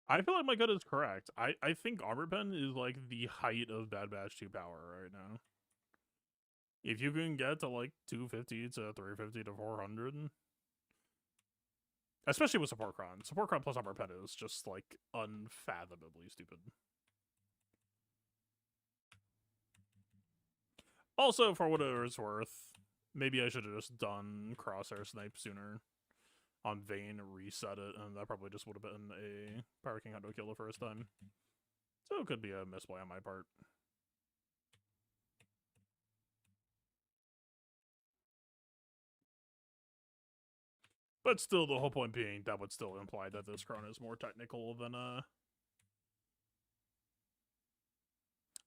I feel like my gut is correct. I think Armor Pen is like the height of Bad Batch 2 power right now. If you can get to like 250 to 350 to 400, especially with Support Cron plus Armor Pen is just like unfathomably stupid. Also, for whatever it's worth, maybe I should have just done Crosshair Snipe sooner on Vayne, reset it, and that probably just would have been a Power King Hondo kill the first time. So it could be a misplay on my part. But still, the whole point being that would still imply that this Cron is more technical than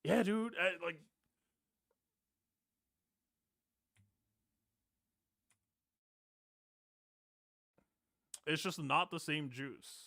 Yeah, dude. Like, it's just not the same juice.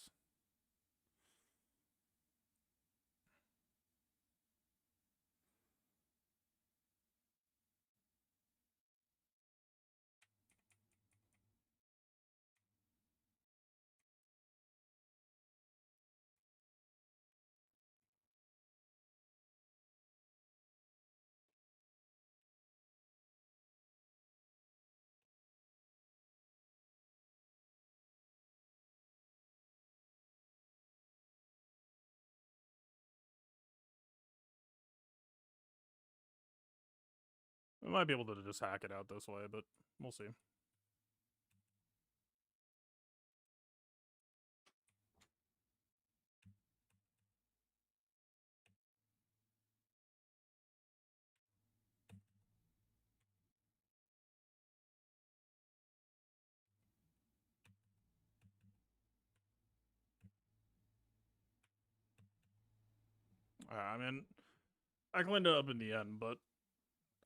We might be able to just hack it out this way, but we'll see. I mean, I cleaned it up in the end, but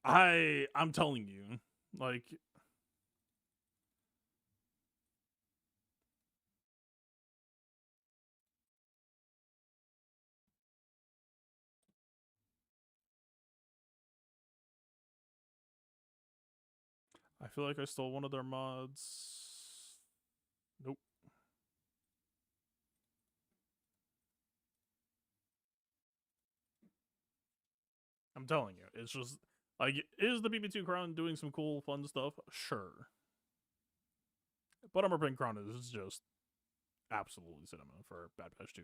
I'm telling you, like, I feel like I stole one of their mods. Nope. I'm telling you, it's just like, is the BB2 Cron doing some cool, fun stuff? Sure, but Armor Pin Cron is just absolutely cinema for Bad Batch 2.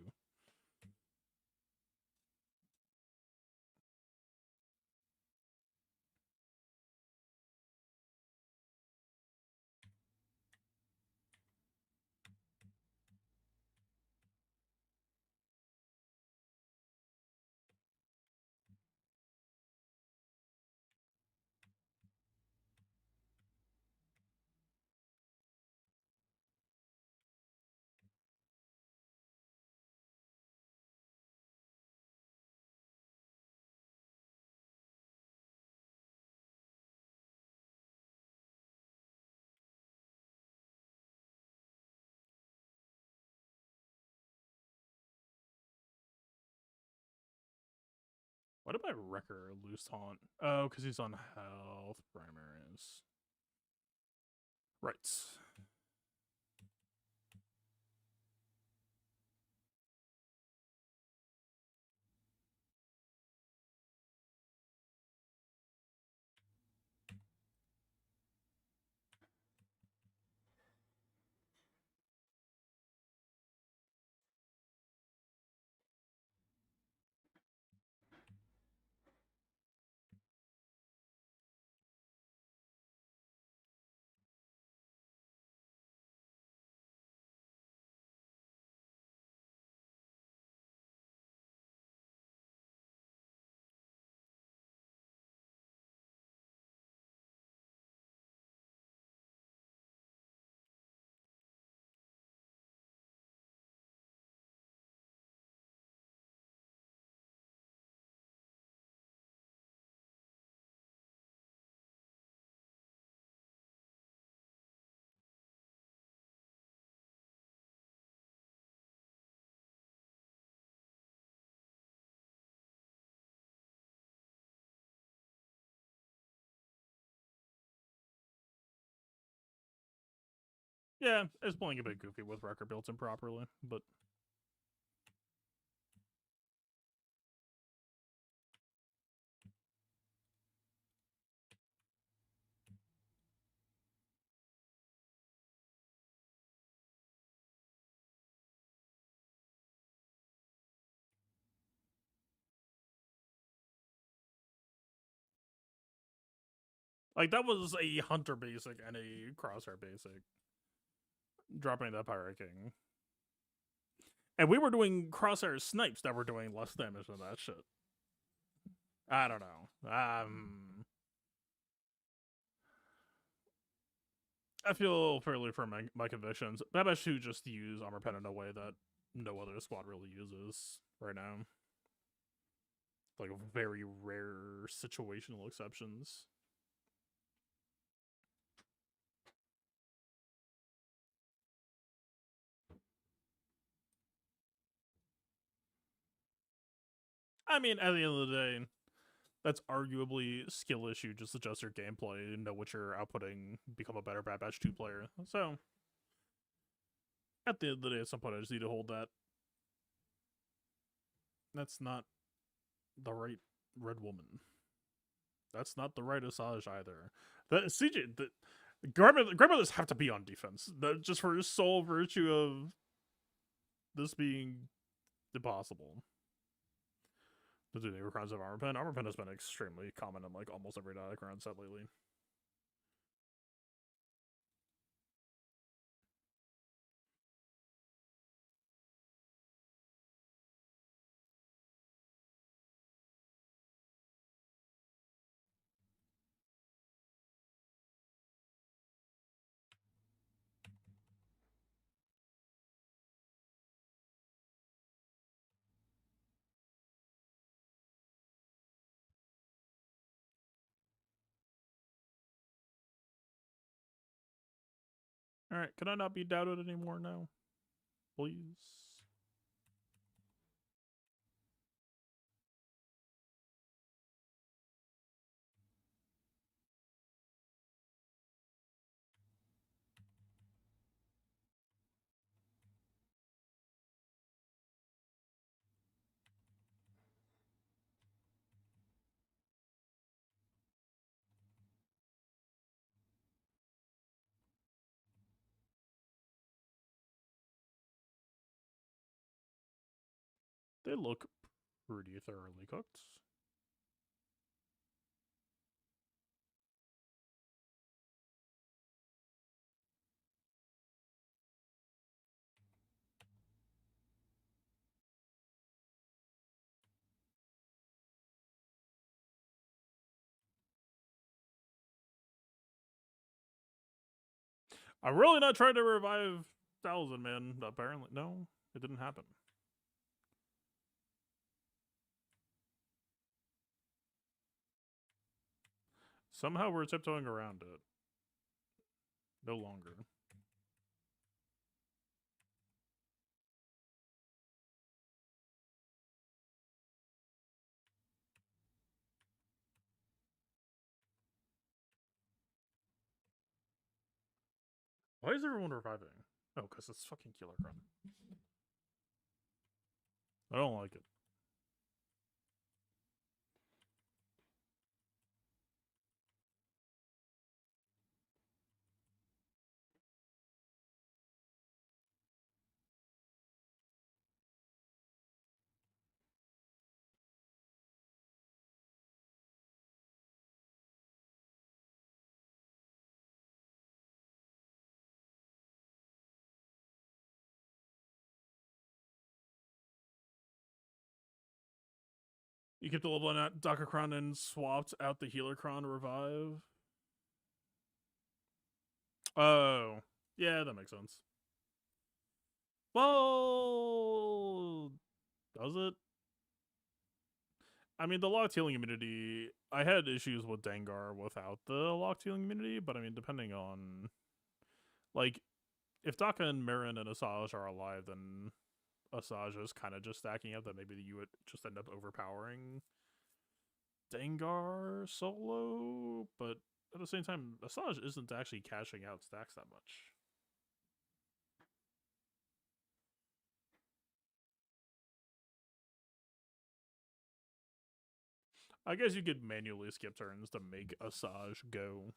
Why did my Wrecker lose taunt? Oh, because he's on health primaries. Right. Yeah, it's playing a bit goofy with Wrecker built in properly, but like that was a Hunter basic and a Crosshair basic, dropping that Pirate King. And we were doing Crosshair snipes that were doing less damage than that shit. I don't know. I feel fairly firm in my convictions. Bad Batch 2 just use Armor Pen in a way that no other squad really uses right now. Like very rare situational exceptions. I mean, at the end of the day, that's arguably skill issue. Just adjust your gameplay, know what you're outputting, become a better Bad Batch 2 player. So, at the end of the day, at some point, I just need to hold that. That's not the right Red Woman. That's not the right Asajj either. The CJ, the grandmothers have to be on defense. Just for sole virtue of this being impossible. The two neighbor crimes of Armor Pen. Armor Pen has been extremely common in like almost every Datacron set lately. Alright, can I not be doubted anymore now? Please? They look pretty thoroughly cooked. I'm really not trying to revive Talzin, man. Apparently, no, it didn't happen. Somehow we're tiptoeing around it. No longer. Why is everyone reviving? Oh, because it's fucking Killer Cron. I don't like it. You kept the level out Daka Cron and swapped out the Healer Cron revive. Oh. Yeah, that makes sense. Well, does it? I mean, the locked healing immunity, I had issues with Dengar without the locked healing immunity, but I mean, depending on, like, if Daka and Marin and Asajj are alive, then Asajj is kind of just stacking up, that maybe you would just end up overpowering Dengar solo, but at the same time, Asajj isn't actually cashing out stacks that much. I guess you could manually skip turns to make Asajj go.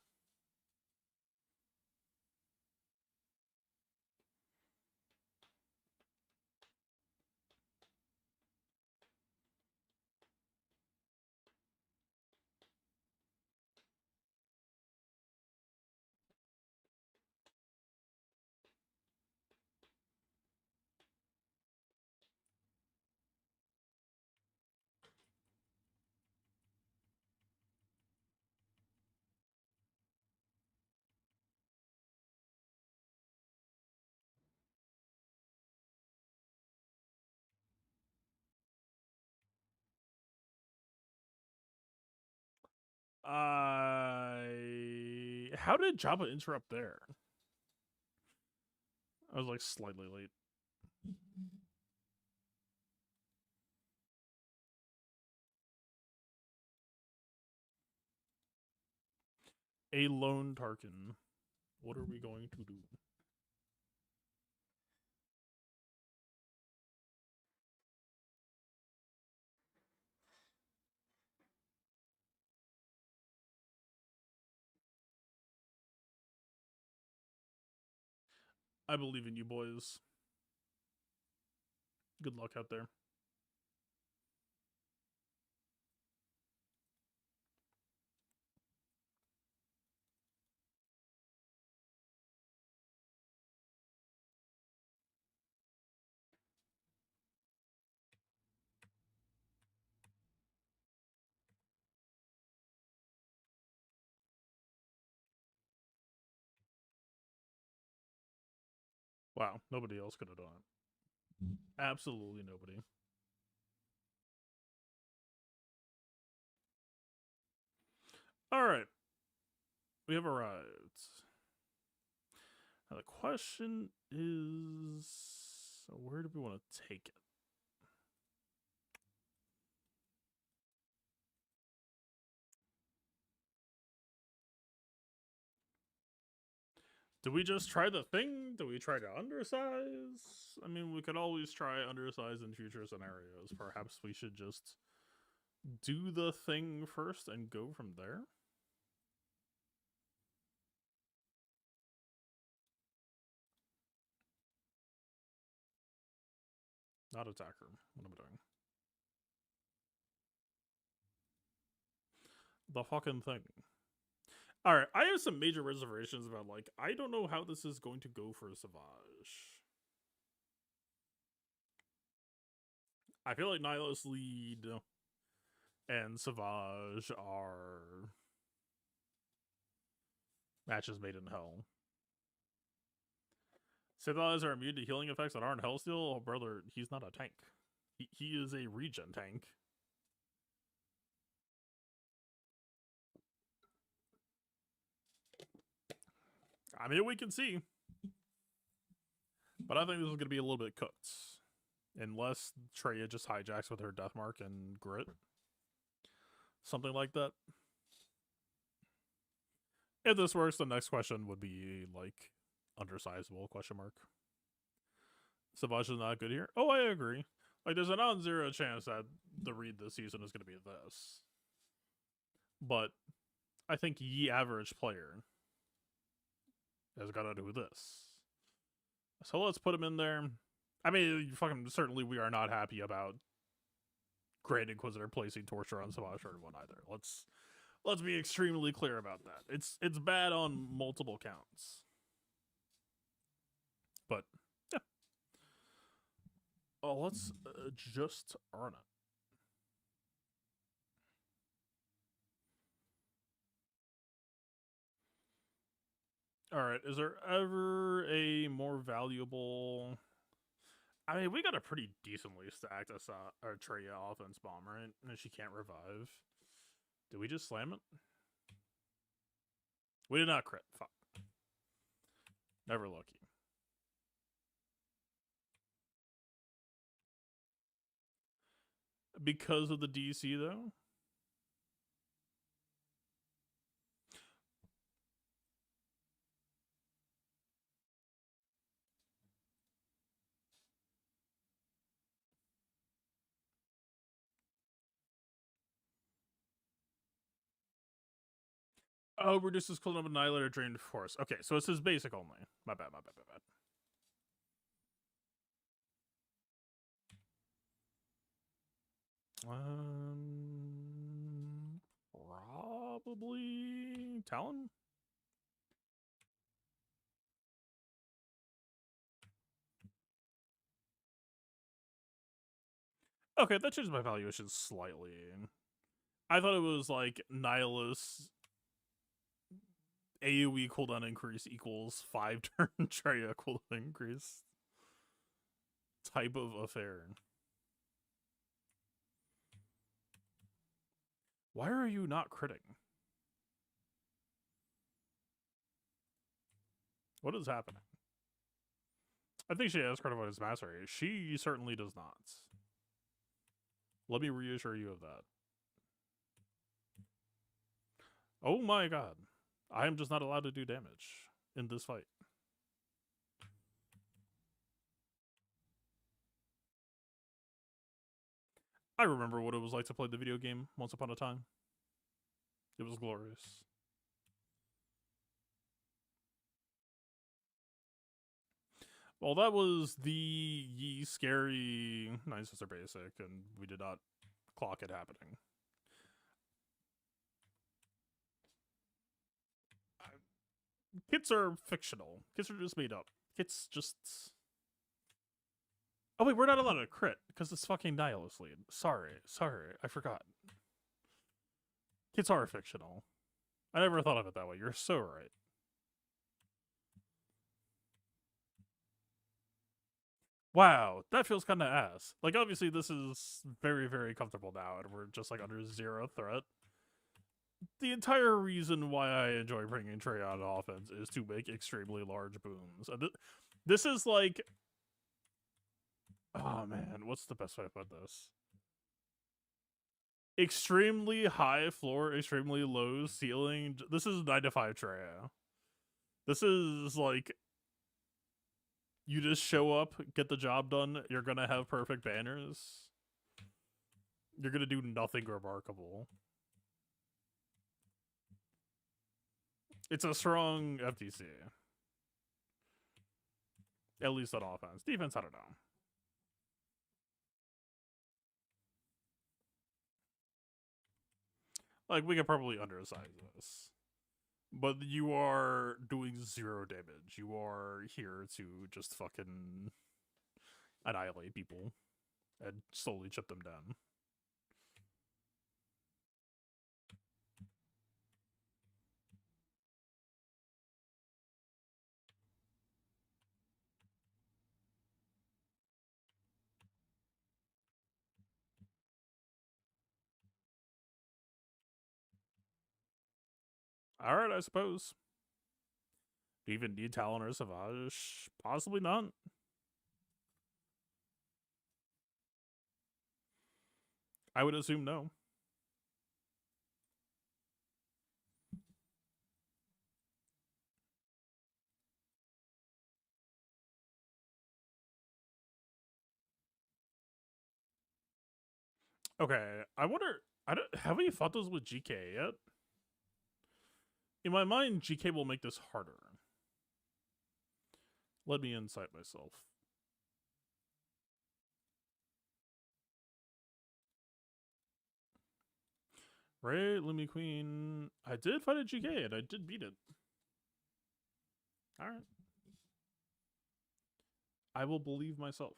How did Jabba interrupt there? I was like slightly late. A lone Tarkin. What are we going to do? I believe in you, boys. Good luck out there. Wow, nobody else could have done it. Absolutely nobody. All right. We have arrived. Now the question is, where do we want to take it? Do we just try the thing? Do we try to undersize? I mean, we could always try undersize in future scenarios. Perhaps we should just do the thing first and go from there? Not attacker. What am I doing? The fucking thing. Alright, I have some major reservations about, like, I don't know how this is going to go for Savage. I feel like Nihilus Lead and Savage are matches made in hell. Sith allies are immune to healing effects that aren't Hellsteel? Oh, brother, he's not a tank. He is a regen tank. I mean, we can see. But I think this is going to be a little bit cooked. Unless Traya just hijacks with her Deathmark and Grit. Something like that. If this works, the next question would be, like, undersizable, question mark. Savage is not good here. Oh, I agree. Like, there's a non-zero chance that the read this season is going to be this. But I think ye average player has got to do this. So let's put him in there. I mean, fucking certainly we are not happy about Grand Inquisitor placing Torture on Savage 31 either. Let's be extremely clear about that. It's bad on multiple counts. But yeah. Oh, let's just earn it. Alright, is there ever a more valuable... I mean, we got a pretty decently stacked Traya offense bomb, right? And she can't revive. Did we just slam it? We did not crit. Fuck. Never lucky. Because of the DC, though? Oh, reduces cooldown of Annihilator drained force. Okay, so it's his basic only. My bad. Probably Talon? Okay, that changes my valuation slightly. I thought it was like Nihilus AoE cooldown increase equals 5 turn Traya cooldown increase type of affair. Why are you not critting? What is happening? I think she has credit on his mastery. She certainly does not. Let me reassure you of that. Oh my god. I am just not allowed to do damage in this fight. I remember what it was like to play the video game once upon a time. It was glorious. Well, that was the ye scary 9-sister basic, and we did not clock it happening. Kits are fictional. Kits are just made up. Kits just... Oh wait, we're not allowed to crit, because it's fucking Nihilus Lead. Sorry, I forgot. Kits are fictional. I never thought of it that way. You're so right. Wow, that feels kind of ass. Like, obviously, this is very, very comfortable now, and we're just, like, under 0 threat. the entire reason why I enjoy bringing Traya on offense is to make extremely large booms. This is like, oh man, what's the best way to put this? Extremely high floor, extremely low ceiling. This is 9 to 5 Traya. This is like, you just show up, get the job done, you're gonna have perfect banners. You're gonna do nothing remarkable. It's a strong FDC. At least on offense. Defense, I don't know. Like, we could probably undersize this. But you are doing 0 damage. You are here to just fucking annihilate people and slowly chip them down. Alright, I suppose. Do you even need Talon or Savage? Possibly not. I would assume no. Okay, I wonder. Have we fought those with GK yet? In my mind, GK will make this harder. Let me insight myself. Right, Lumi Queen. I did fight a GK and I did beat it. Alright. I will believe myself.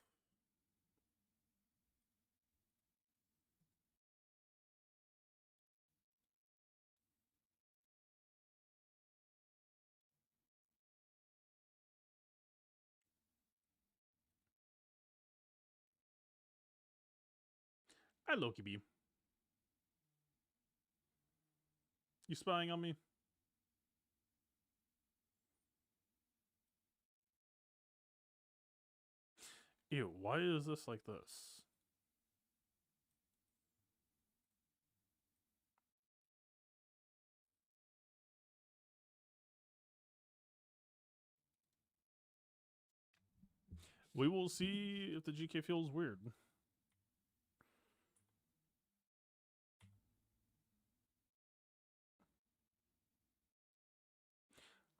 I Loki B. You spying on me? Ew, why is this like this? We will see if the GK feels weird.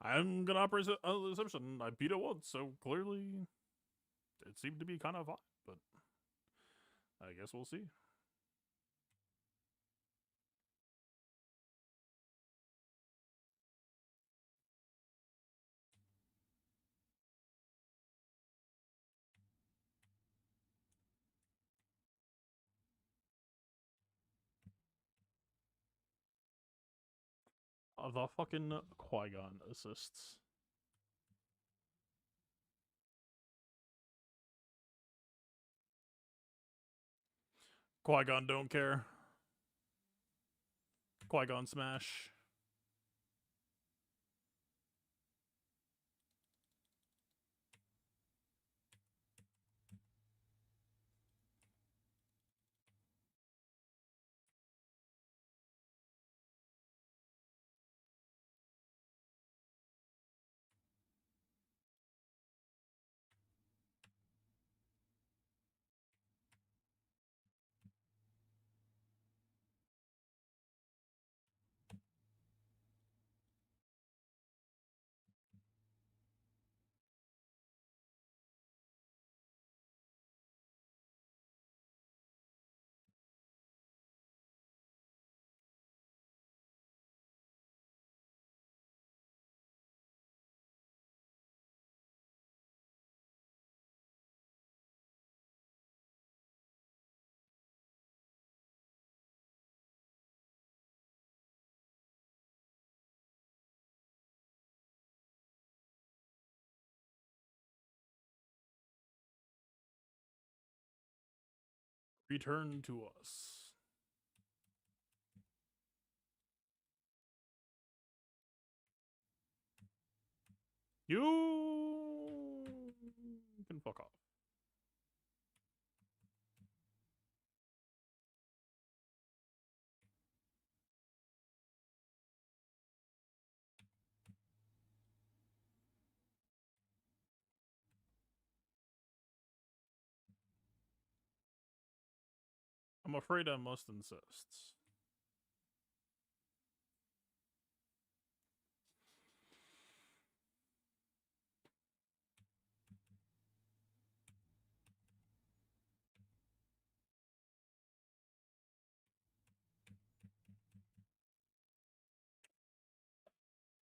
I'm gonna operate on the assumption I beat it once, so clearly it seemed to be kind of fun, but I guess we'll see. The fucking Qui-Gon assists. Qui-Gon don't care. Qui-Gon smash. Return to us. You can fuck off. I'm afraid I must insist.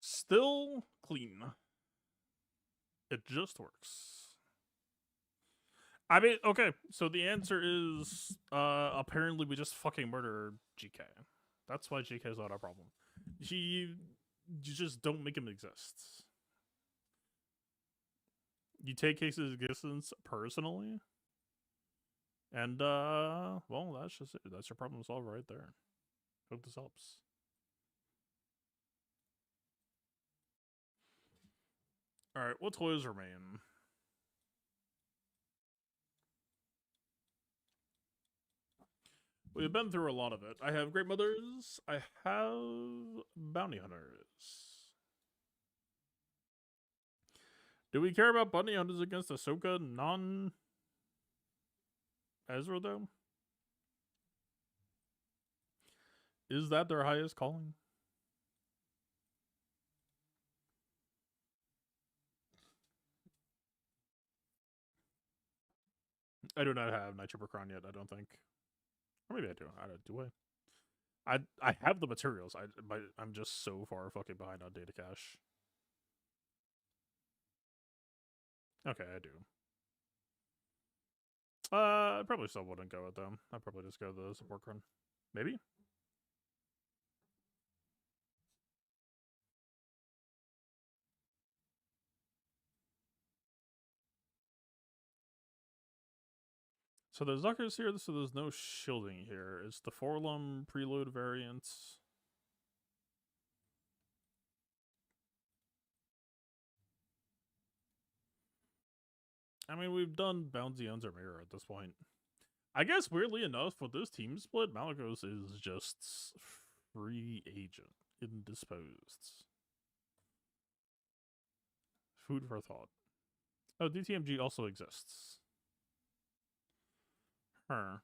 Still clean. It just works. I mean, okay, so the answer is apparently we just fucking murder GK. That's why GK is not our problem. You just don't make him exist. You take his existence personally, and well, that's just it. That's your problem solved right there. Hope this helps. All right, what toys remain? We've been through a lot of it. I have Great Mothers. I have Bounty Hunters. Do we care about Bounty Hunters against Ahsoka non Ezra though? Is that their highest calling? I do not have Night Trooper Cron yet, I don't think. Or maybe I do. I don't do I have the materials. I'm just so far fucking behind on data cache. Okay, I do. I probably still wouldn't go with them. I'd probably just go the support run. Maybe? So there's Zuckers here, so there's no shielding here. It's the Forlum preload variants. I mean, we've done Bounty Hunter Mirror at this point. I guess, weirdly enough, with this team split, Malagos is just free agent, indisposed. Food for thought. Oh, DTMG also exists. Huh.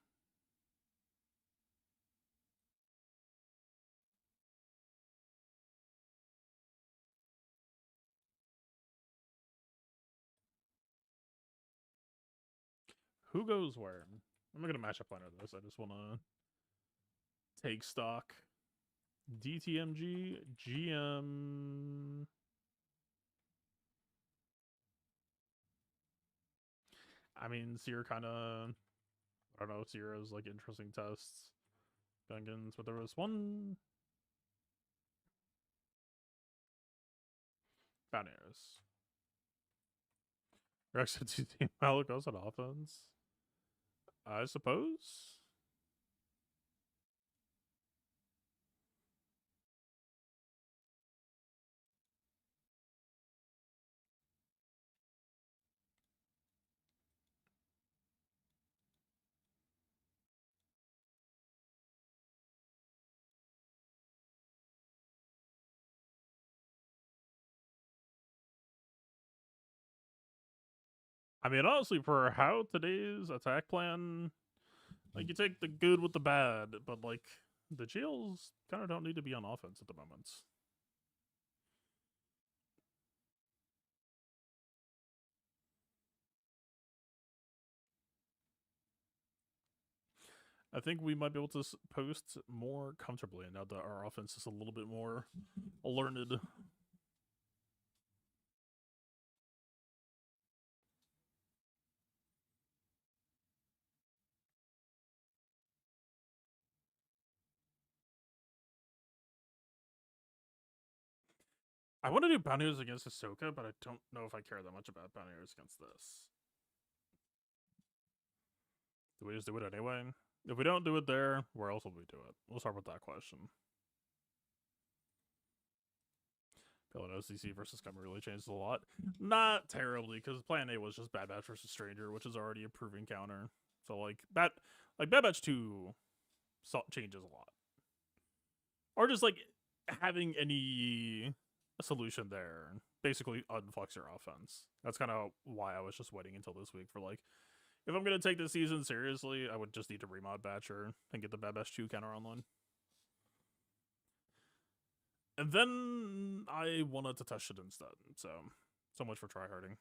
Who goes where? I'm not gonna match up under this. I just want to take stock. DTMG, GM. I mean, Seer kind of. I don't know. Seer's like interesting tests. Gungans, but there was one. Banners. Rex team Malagos on offense. I suppose. I mean, honestly, for how today's attack plan, like you take the good with the bad, but like the jails kind of don't need to be on offense at the moment. I think we might be able to post more comfortably now that our offense is a little bit more learned. I want to do Bountyers against Ahsoka, but I don't know if I care that much about Bountyers against this. Do we just do it anyway? If we don't do it there, where else will we do it? We'll start with that question. Baylan FDC versus Scum really changed a lot. Not terribly, because Plan A was just Bad Batch versus Stranger, which is already a proven counter. So like Bad Batch 2 changes a lot. Or just like having any solution there, basically unflex your offense. That's kind of why I was just waiting until this week for like, if I'm gonna take this season seriously, I would just need to remod Batcher and get the Bad Batch 2 counter online. And then I wanted to test it instead, so much for tryharding.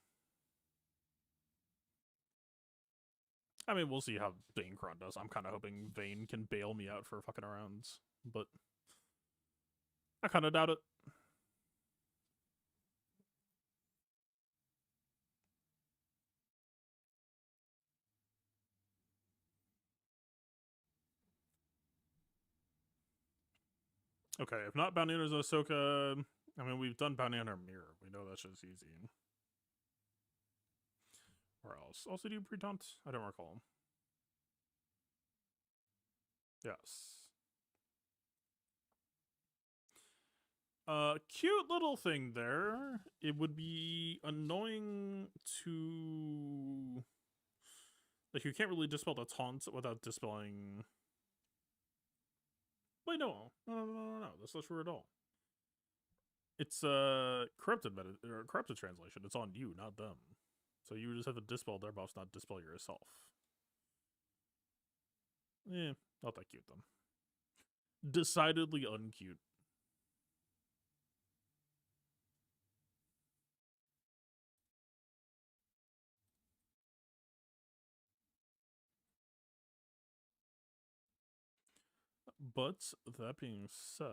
I mean, we'll see how Vayne Cron does. I'm kind of hoping Vayne can bail me out for fucking rounds, but I kind of doubt it. Okay, if not Bounty Hunter's Ahsoka, I mean, we've done Bounty Hunter Mirror. We know that's just easy. Where else? Also, do you pre-taunt? I don't recall. Yes. Cute little thing there. It would be annoying to... Like, you can't really dispel the taunt without dispelling... Wait, no. No. That's not true at all. It's corrupted translation. It's on you, not them. So you just have to dispel their buffs, not dispel yourself. Not that cute then. Decidedly uncute. But that being said,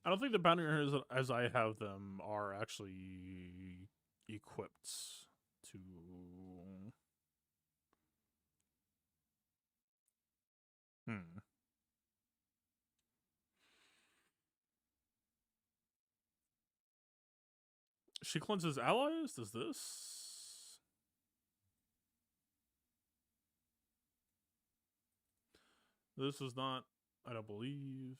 I don't think the bounty hunters as I have them are actually equipped to... She cleanses allies? Does this? This is not, I don't believe.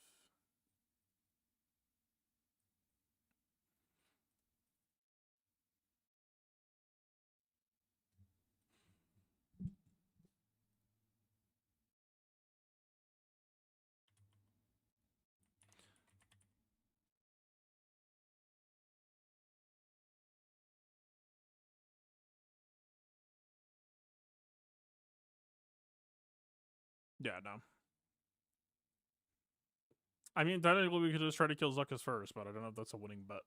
Yeah, no. I mean, technically we could just try to kill Zuckus first, but I don't know if that's a winning bet.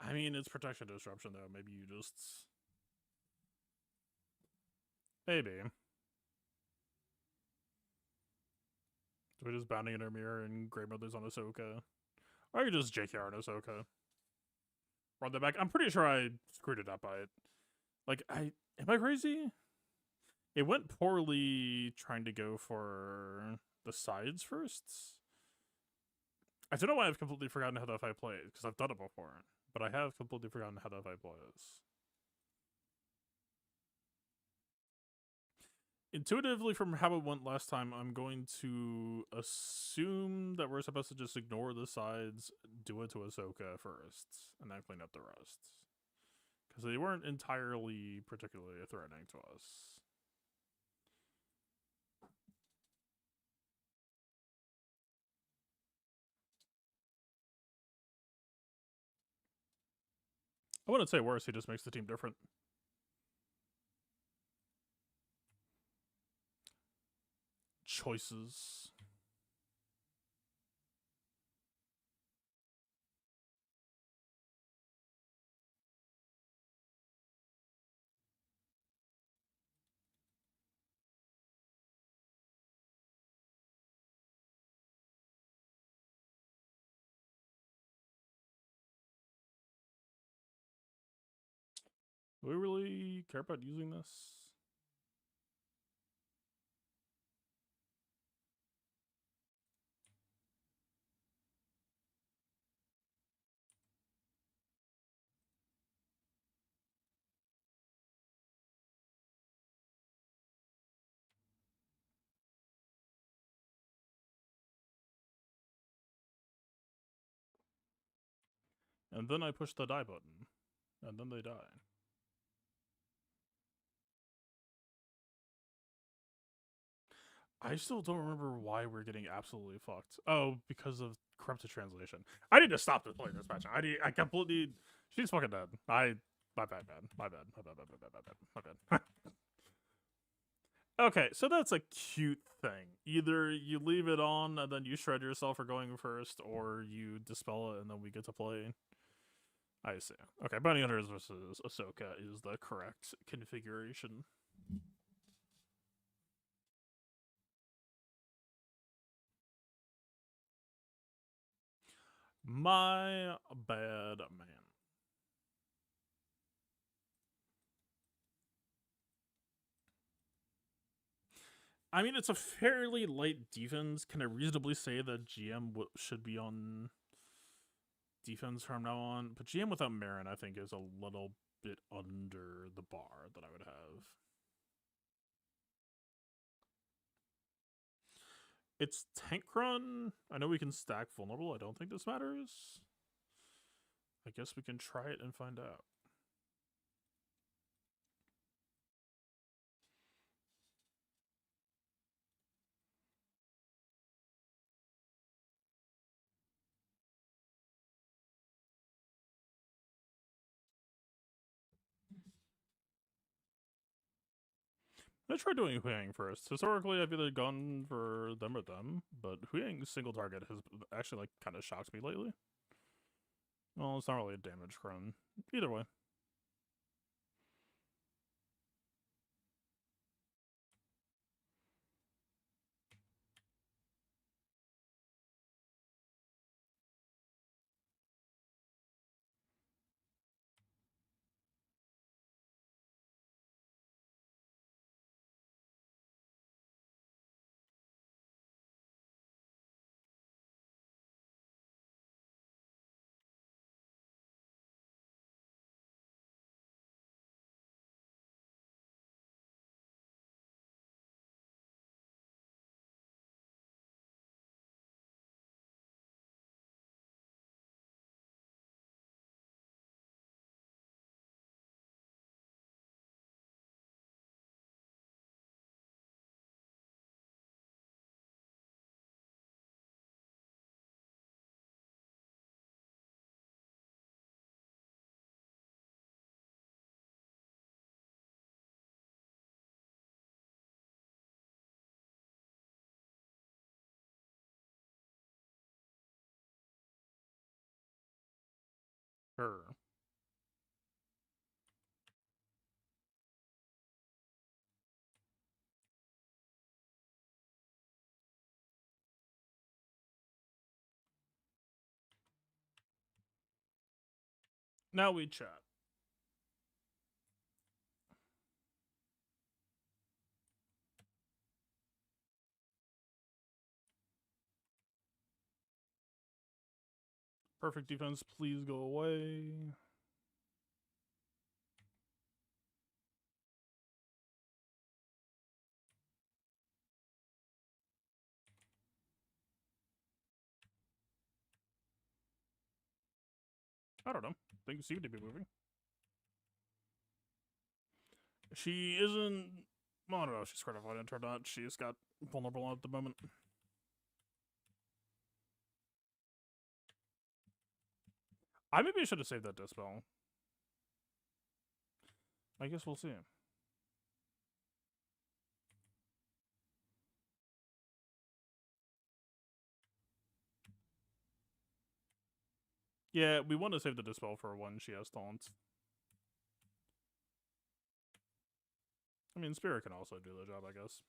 I mean, it's protection disruption, though. Maybe you just... Maybe. Do we just Bounty in her mirror and Grey Mother's on Ahsoka? Or you just JKR on Ahsoka? Run that back. I'm pretty sure I screwed it up by it. Like, am I crazy? It went poorly trying to go for the sides first. I don't know why I've completely forgotten how that fight plays, because I've done it before. But I have completely forgotten how that fight plays. Intuitively, from how it went last time, I'm going to assume that we're supposed to just ignore the sides, do it to Ahsoka first, and then clean up the rest. Because they weren't entirely particularly threatening to us. I wouldn't say worse, he just makes the team different. Choices. Do we really care about using this? And then I push the die button. And then they die. I still don't remember why we're getting absolutely fucked. Oh, because of corrupted translation. I need to stop this playing this match. I completely. She's fucking dead. My bad. My bad. Okay, so that's a cute thing. Either you leave it on and then you shred yourself for going first, or you dispel it and then we get to play. I see. Okay, Bounty Hunters versus Ahsoka is the correct configuration. My bad, man. I mean, it's a fairly light defense. Can I reasonably say that GM should be on defense from now on? But GM without Marin, I think, is a little bit under the bar that I would have. It's Tank Cron. I know we can stack vulnerable. I don't think this matters. I guess we can try it and find out. I tried doing Huyang first. Historically, I've either gone for them or them, but Huyang's single target has actually like kind of shocked me lately. Well, it's not really a damage Cron. Either way. Sure. Now we chat. Perfect defense, please go away. I don't know. Things seem to be moving. She isn't. Well, I don't know if she's certified into or not. She's got vulnerable at the moment. I maybe should have saved that dispel. I guess we'll see. Yeah, we want to save the dispel for when she has taunts. I mean, Spirit can also do the job, I guess.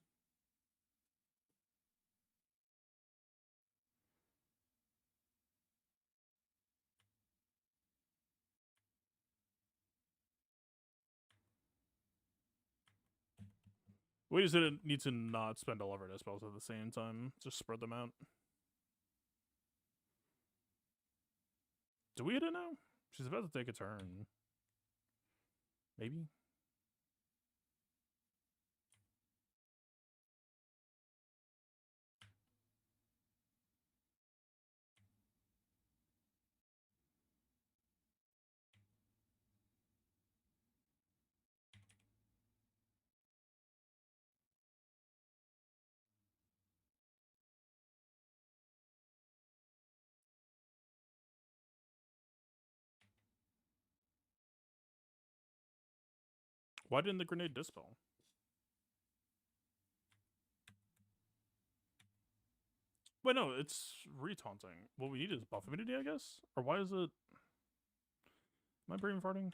We just didn't need to not spend all of our spells at the same time. Just spread them out. Do we hit it now? She's about to take a turn. Maybe? Why didn't the grenade dispel? Wait, no, it's re-taunting. What we need is buff immunity, I guess? Or why is it... Am I brain farting?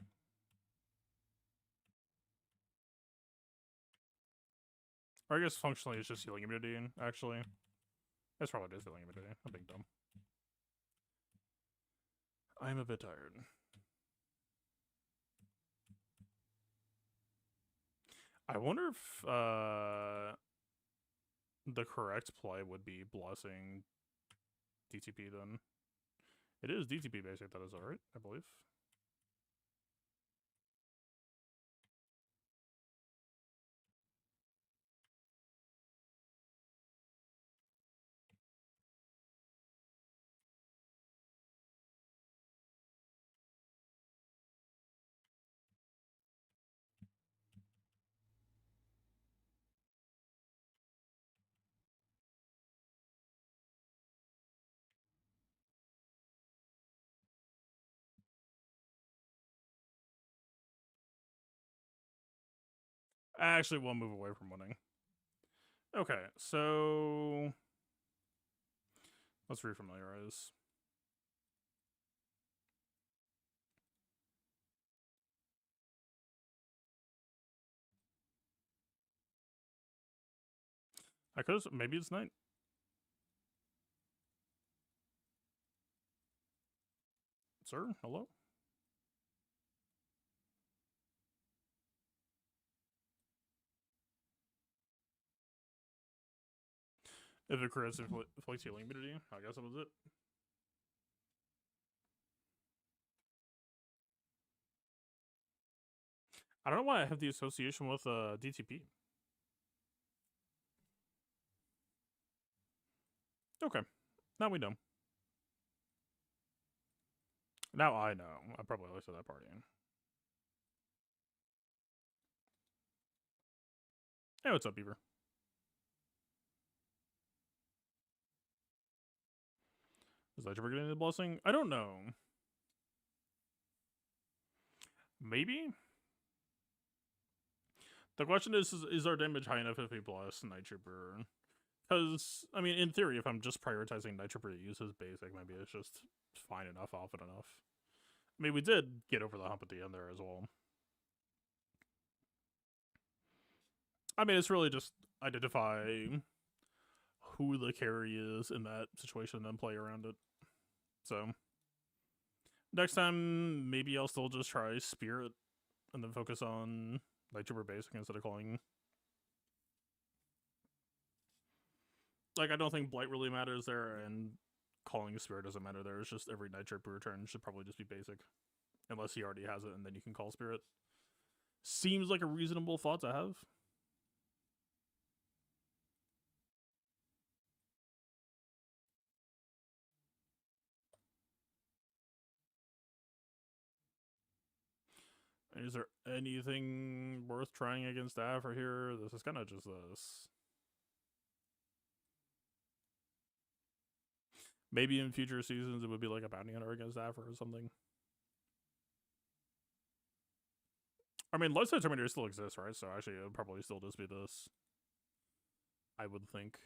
Or I guess functionally it's just healing immunity, actually. That's probably just healing immunity. I'm being dumb. I'm a bit tired. I wonder if the correct play would be blessing DTP then. It is DTP basic, that is alright, I believe. I actually will move away from winning. Okay, so let's refamiliarize. I could maybe it's night. Sir, hello? If it creates inflicts healing immunity, I guess that was it. I don't know why I have the association with DTP. Okay, now we know. Now I know. I probably looked at that party. Hey, what's up, Beaver? Is that getting the blessing? I don't know. Maybe? The question is our damage high enough if we bless Night Trooper? Because, I mean, in theory, if I'm just prioritizing Night Trooper to use his basic, maybe it's just fine enough, often enough. I mean, we did get over the hump at the end there as well. I mean, it's really just identify who the carry is in that situation and then play around it. So, next time, maybe I'll still just try Spirit and then focus on Night Trooper basic instead of calling. Like, I don't think Blight really matters there, and calling Spirit doesn't matter there. It's just every Night Trooper return should probably just be basic. Unless he already has it, and then you can call Spirit. Seems like a reasonable thought to have. Is there anything worth trying against Afra here? This is kind of just this. Maybe in future seasons it would be like a bounty hunter against Afra or something. I mean, Lifestyle Terminator still exists, right? So actually it would probably still just be this. I would think.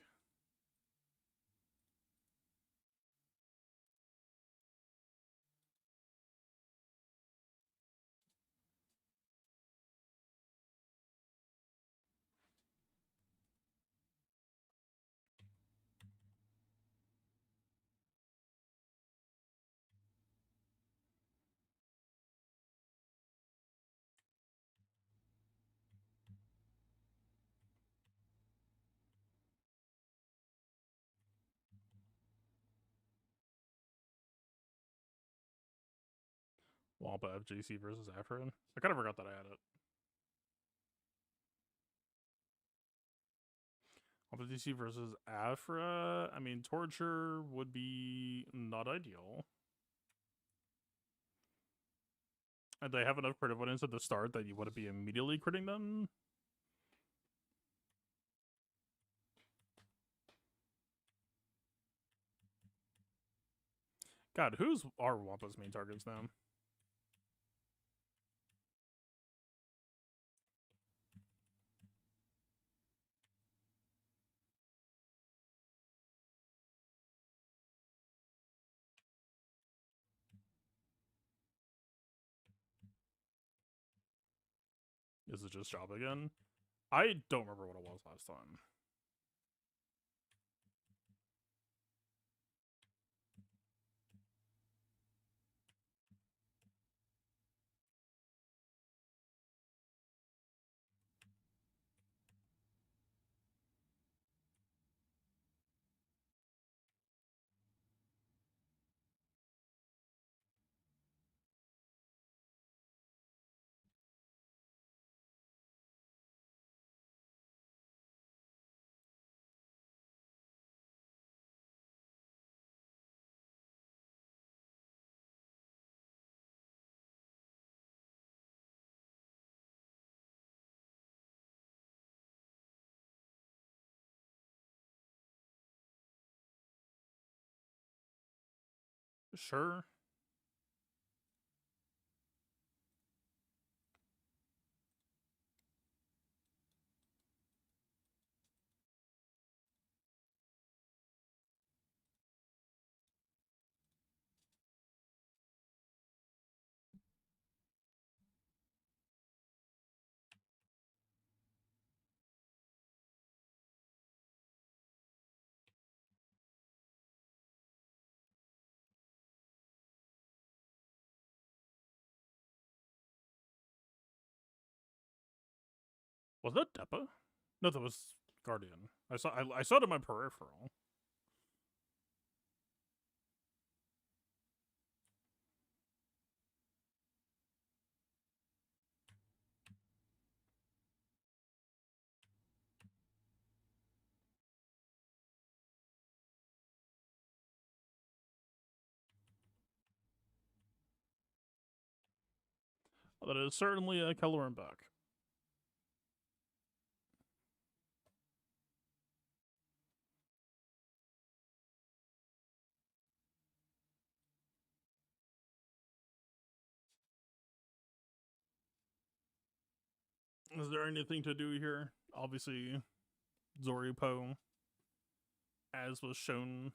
Wampa FGC versus Afrin. I kind of forgot that I had it. Wampa FGC versus Afra. I mean, torture would be not ideal. And they have enough crit evidence at the start that you wouldn't be immediately critting them. God, who's our Wampa's main targets now? Is it just Job again? I don't remember what it was last time. Sure. Was that Deppa? No, that was Guardian. I saw it in my peripheral. That is certainly a Keller and back. Is there anything to do here? Obviously, Zoripo, as was shown,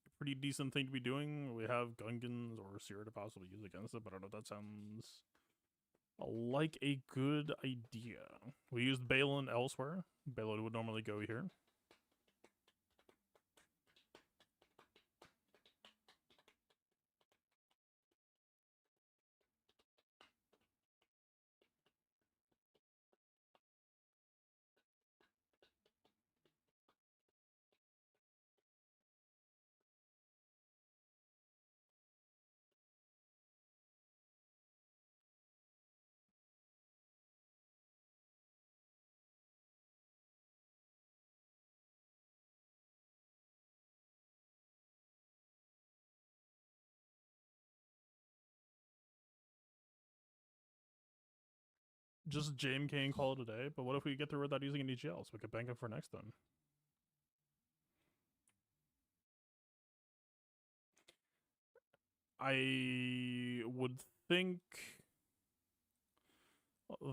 a pretty decent thing to be doing. We have Gungans or Seer to possibly use against it, but I don't know if that sounds like a good idea. We used Baylan elsewhere. Baylan would normally go here. Just JMK and call it a day, but what if we get through without using any GLs? We could bank him for next then. I would think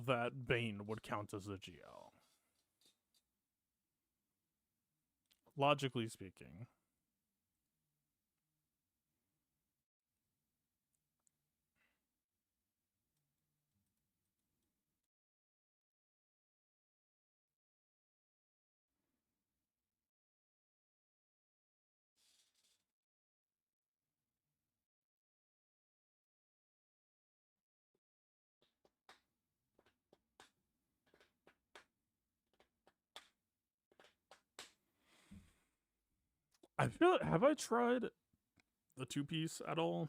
that Bane would count as a GL. Logically speaking. I feel, have I tried the 2-piece at all?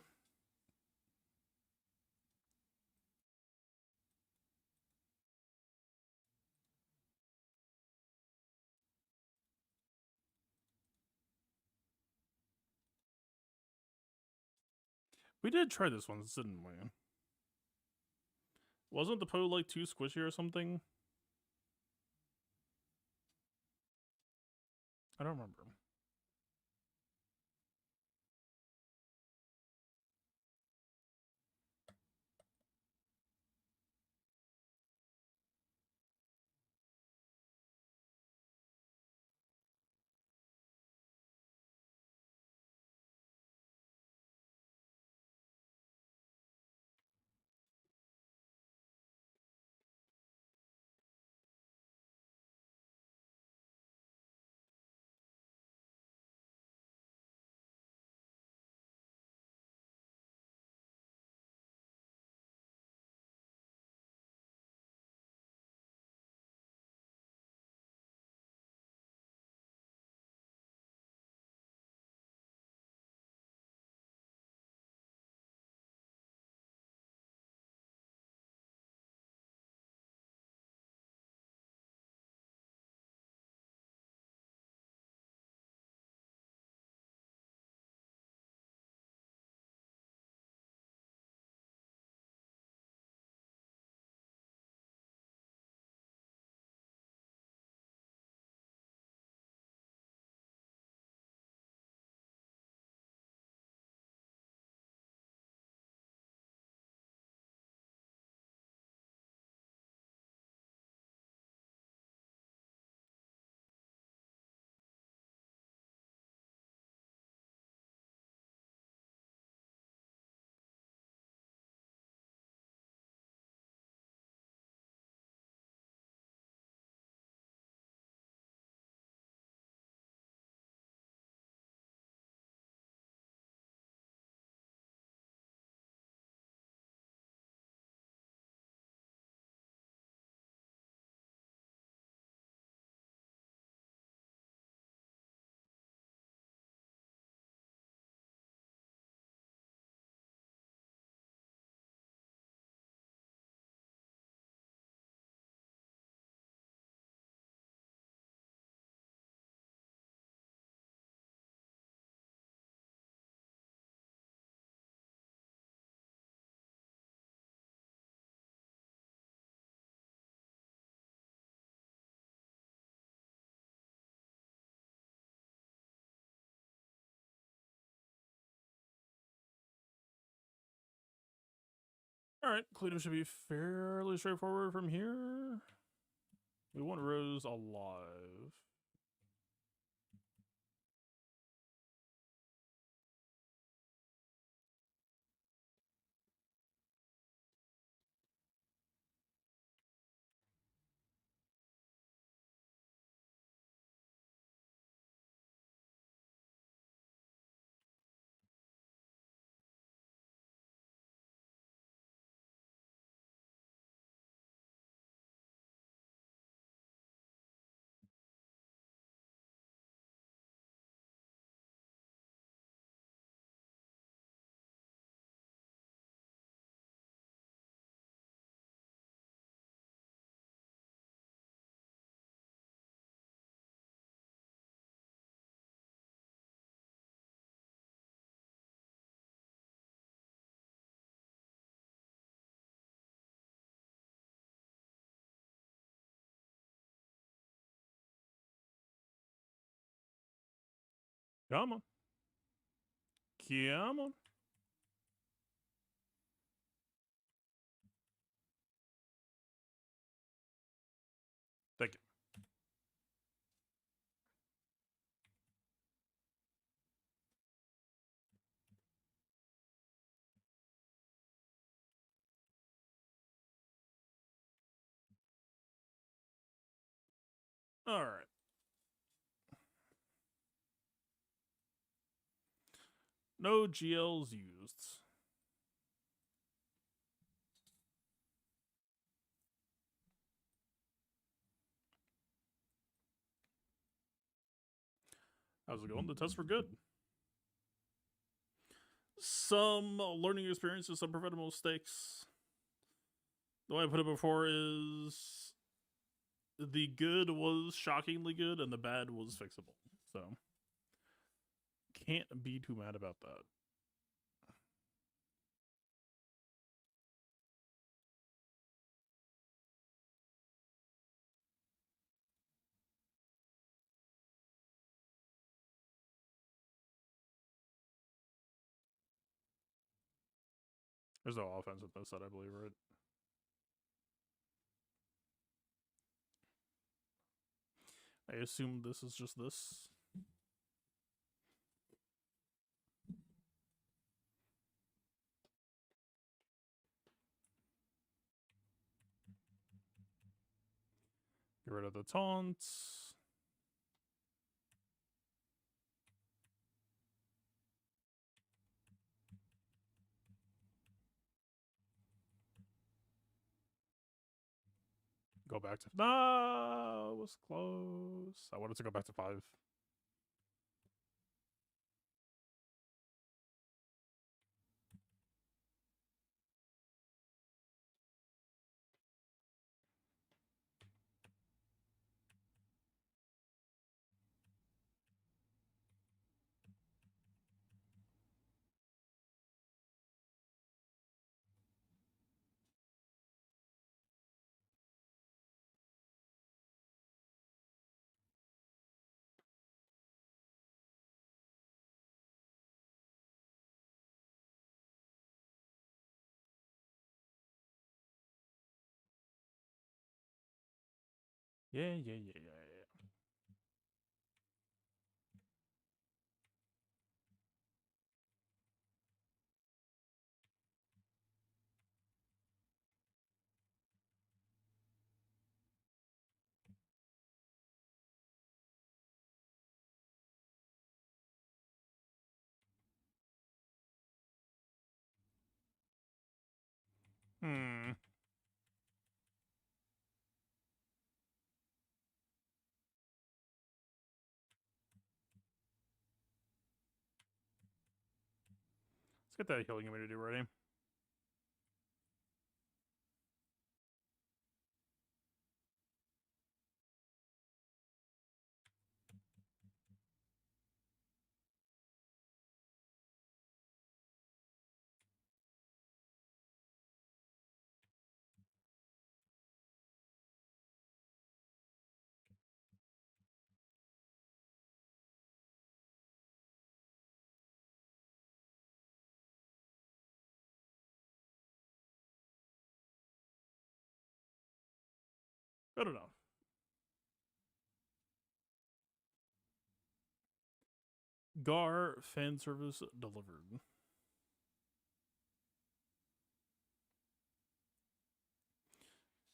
We did try this once, didn't we? Wasn't the Poe like too squishy or something? I don't remember. Alright, cleanup should be fairly straightforward from here. We want Rose alive. Come on. Come on. Thank you. Alright. No GLs used. How's it going? The tests were good. Some learning experiences, some preventable mistakes. The way I put it before is the good was shockingly good and the bad was fixable. So can't be too mad about that. There's no offense with this set, I believe, right? I assume this is just this. Get rid of the taunts. Go back to... No! It was close. I wanted to go back to 5. Yeah. Hmm. Let's get that healing immunity ready. Good enough. Gar fan service delivered.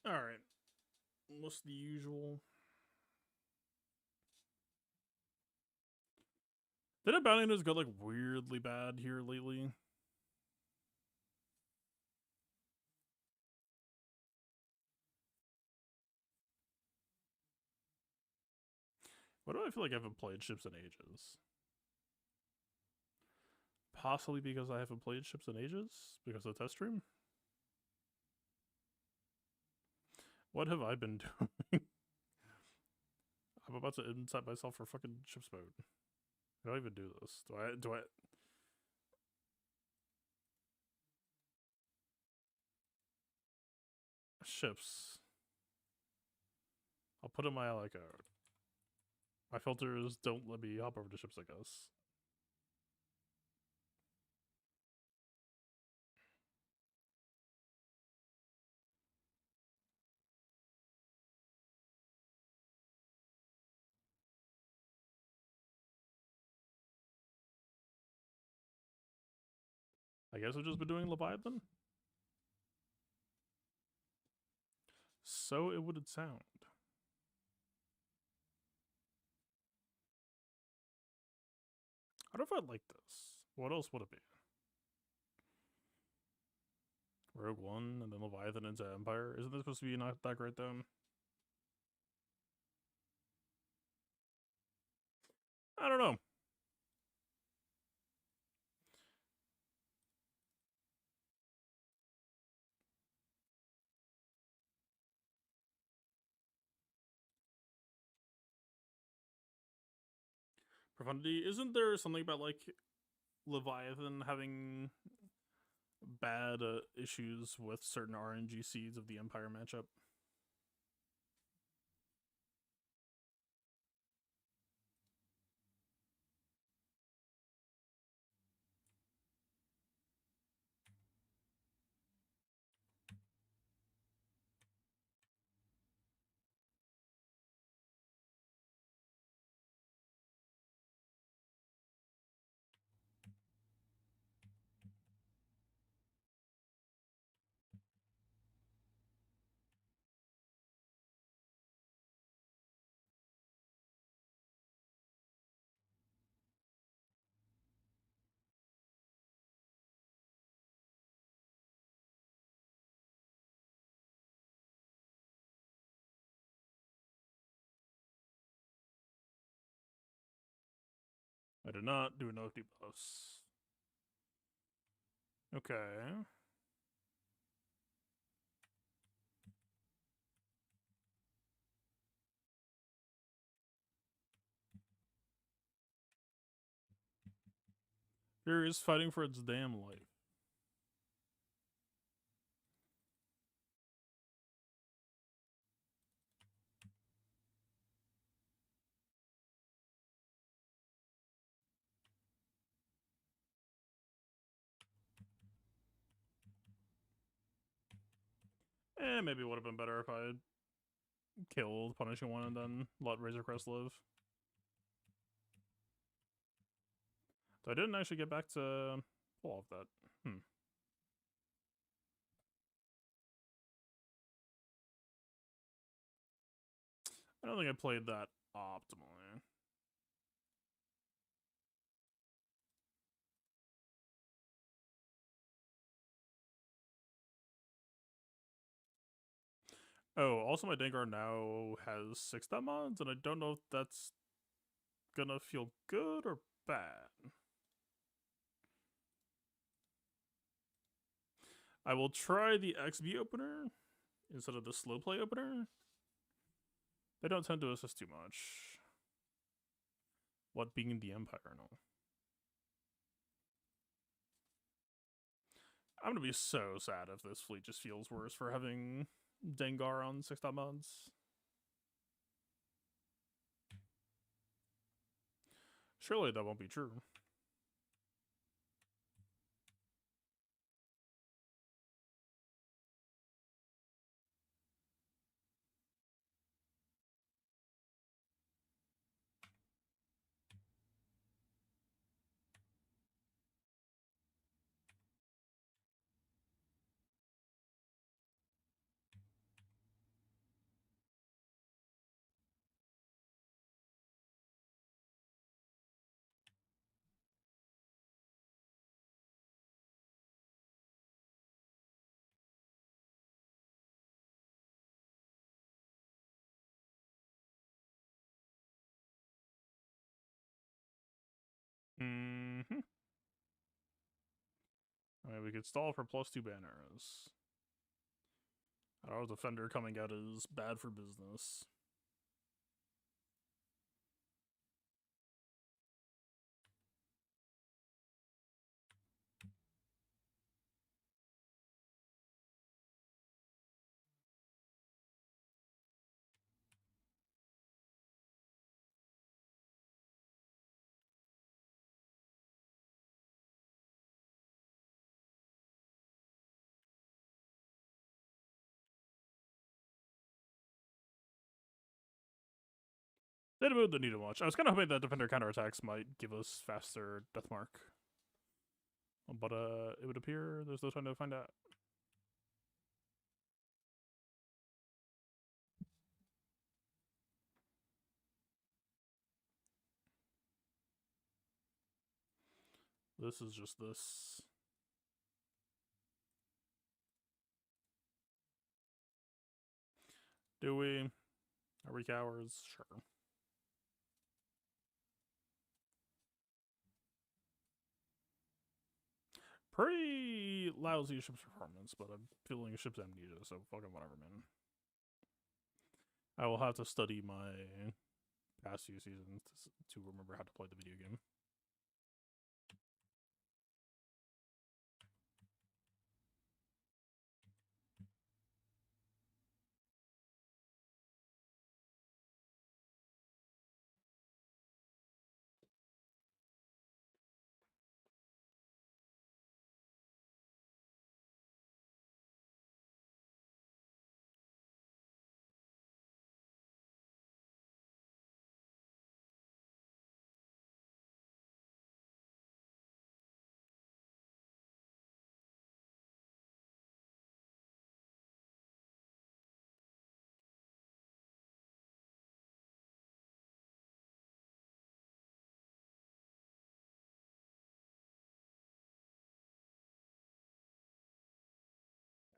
Alright. What's the usual? Didn't bounty hunters go like weirdly bad here lately? Why do I feel like I haven't played ships in ages? Possibly because I haven't played ships in ages? Because of the test stream? What have I been doing? I'm about to insight myself for fucking ships mode. How do I even do this? Do I ships? I'll put in my ally code. My filters don't let me hop over to ships, I guess. I guess I've just been doing Leviathan. So it would sound. I don't know if I like this. What else would it be? Rogue One and then Leviathan into Empire. Isn't this supposed to be not that great then? I don't know. Profundity. Isn't there something about like Leviathan having bad issues with certain RNG seeds of the Empire matchup? I did not do enough debuffs. Okay. Fury is fighting for its damn life. Maybe it would have been better if I had killed Punishing One and then let Razor Crest live. So I didn't actually get back to pull off that. I don't think I played that optimally. Oh, also my Dengar now has 6-step mods, and I don't know if that's gonna feel good or bad. I will try the XB opener instead of the slow play opener. They don't tend to assist too much. What being the Empire? No. I'm gonna be so sad if this fleet just feels worse for having Dengar on 6-step mods. Surely that won't be true. Mm-hmm. I mean, we could stall for +2 banners. Our defender coming out is bad for business. Did a move that needed much. I was kind of hoping that defender counterattacks might give us faster death mark. But it would appear there's no time to find out. This is just this. Do we? Are we cowards? Sure. Pretty lousy ship's performance, but I'm feeling ship's amnesia, so fucking whatever, man. I will have to study my past few seasons to remember how to play the video game.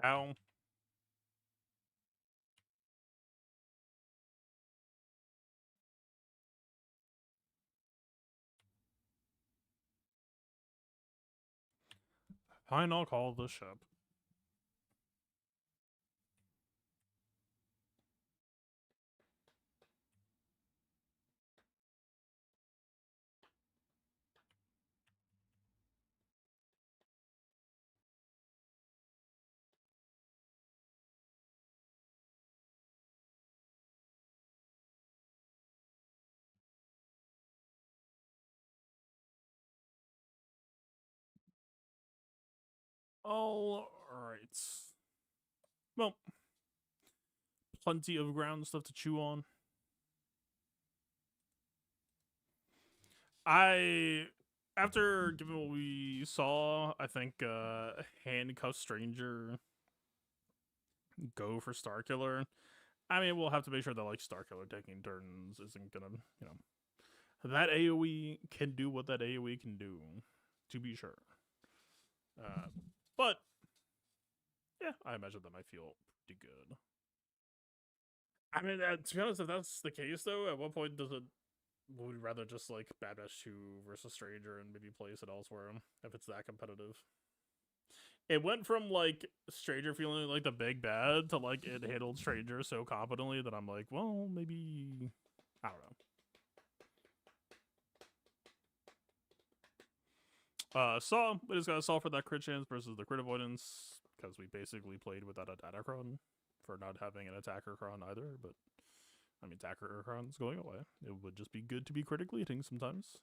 Ow. Fine, I'll call the ship. All right. Well, plenty of ground stuff to chew on. After given what we saw, I think handcuff stranger, go for Starkiller. I mean, we'll have to make sure that like Starkiller taking turns isn't gonna, that AOE can do what that AOE can do, to be sure. But yeah, I imagine that might feel pretty good. I mean, to be honest, if that's the case, though, at what point would we rather just like Bad Batch 2 versus Stranger and maybe place it elsewhere if it's that competitive? It went from like Stranger feeling like the big bad to like it handled Stranger so competently that I'm like, well, maybe I don't know. Saw we just gotta solve for that crit chance versus the crit avoidance because we basically played without a data Cron for not having an attacker Cron either. But I mean, attacker Cron's going away. It would just be good to be critically hitting sometimes.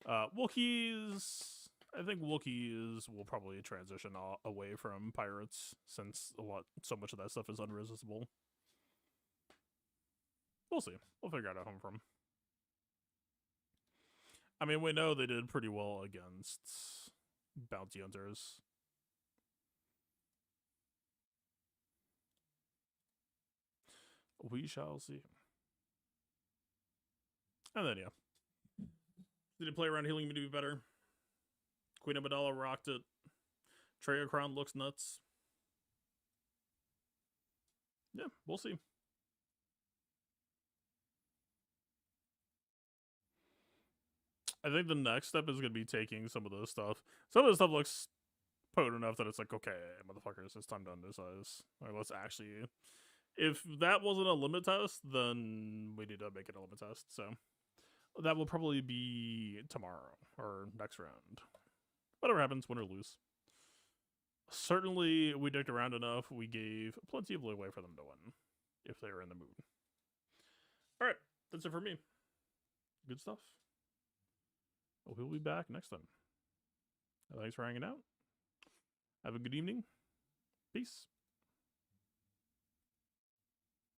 Wookiees. I think Wookiees will probably transition away from pirates since so much of that stuff is unresistible. We'll see. We'll figure out at home from. I mean, we know they did pretty well against bounty hunters. We shall see. And then, yeah. Did he play around healing me to be better? Queen Amidala rocked it. Traya Cron looks nuts. Yeah, we'll see. I think the next step is going to be taking some of this stuff. Some of the stuff looks potent enough that it's like, okay, motherfuckers, it's time to undersize. Like, let's actually... If that wasn't a limit test, then we need to make it a limit test. So that will probably be tomorrow or next round. Whatever happens, win or lose. Certainly, we dicked around enough. We gave plenty of leeway for them to win if they were in the mood. All right, that's it for me. Good stuff. We'll be back next time. Thanks for hanging out. Have a good evening. Peace.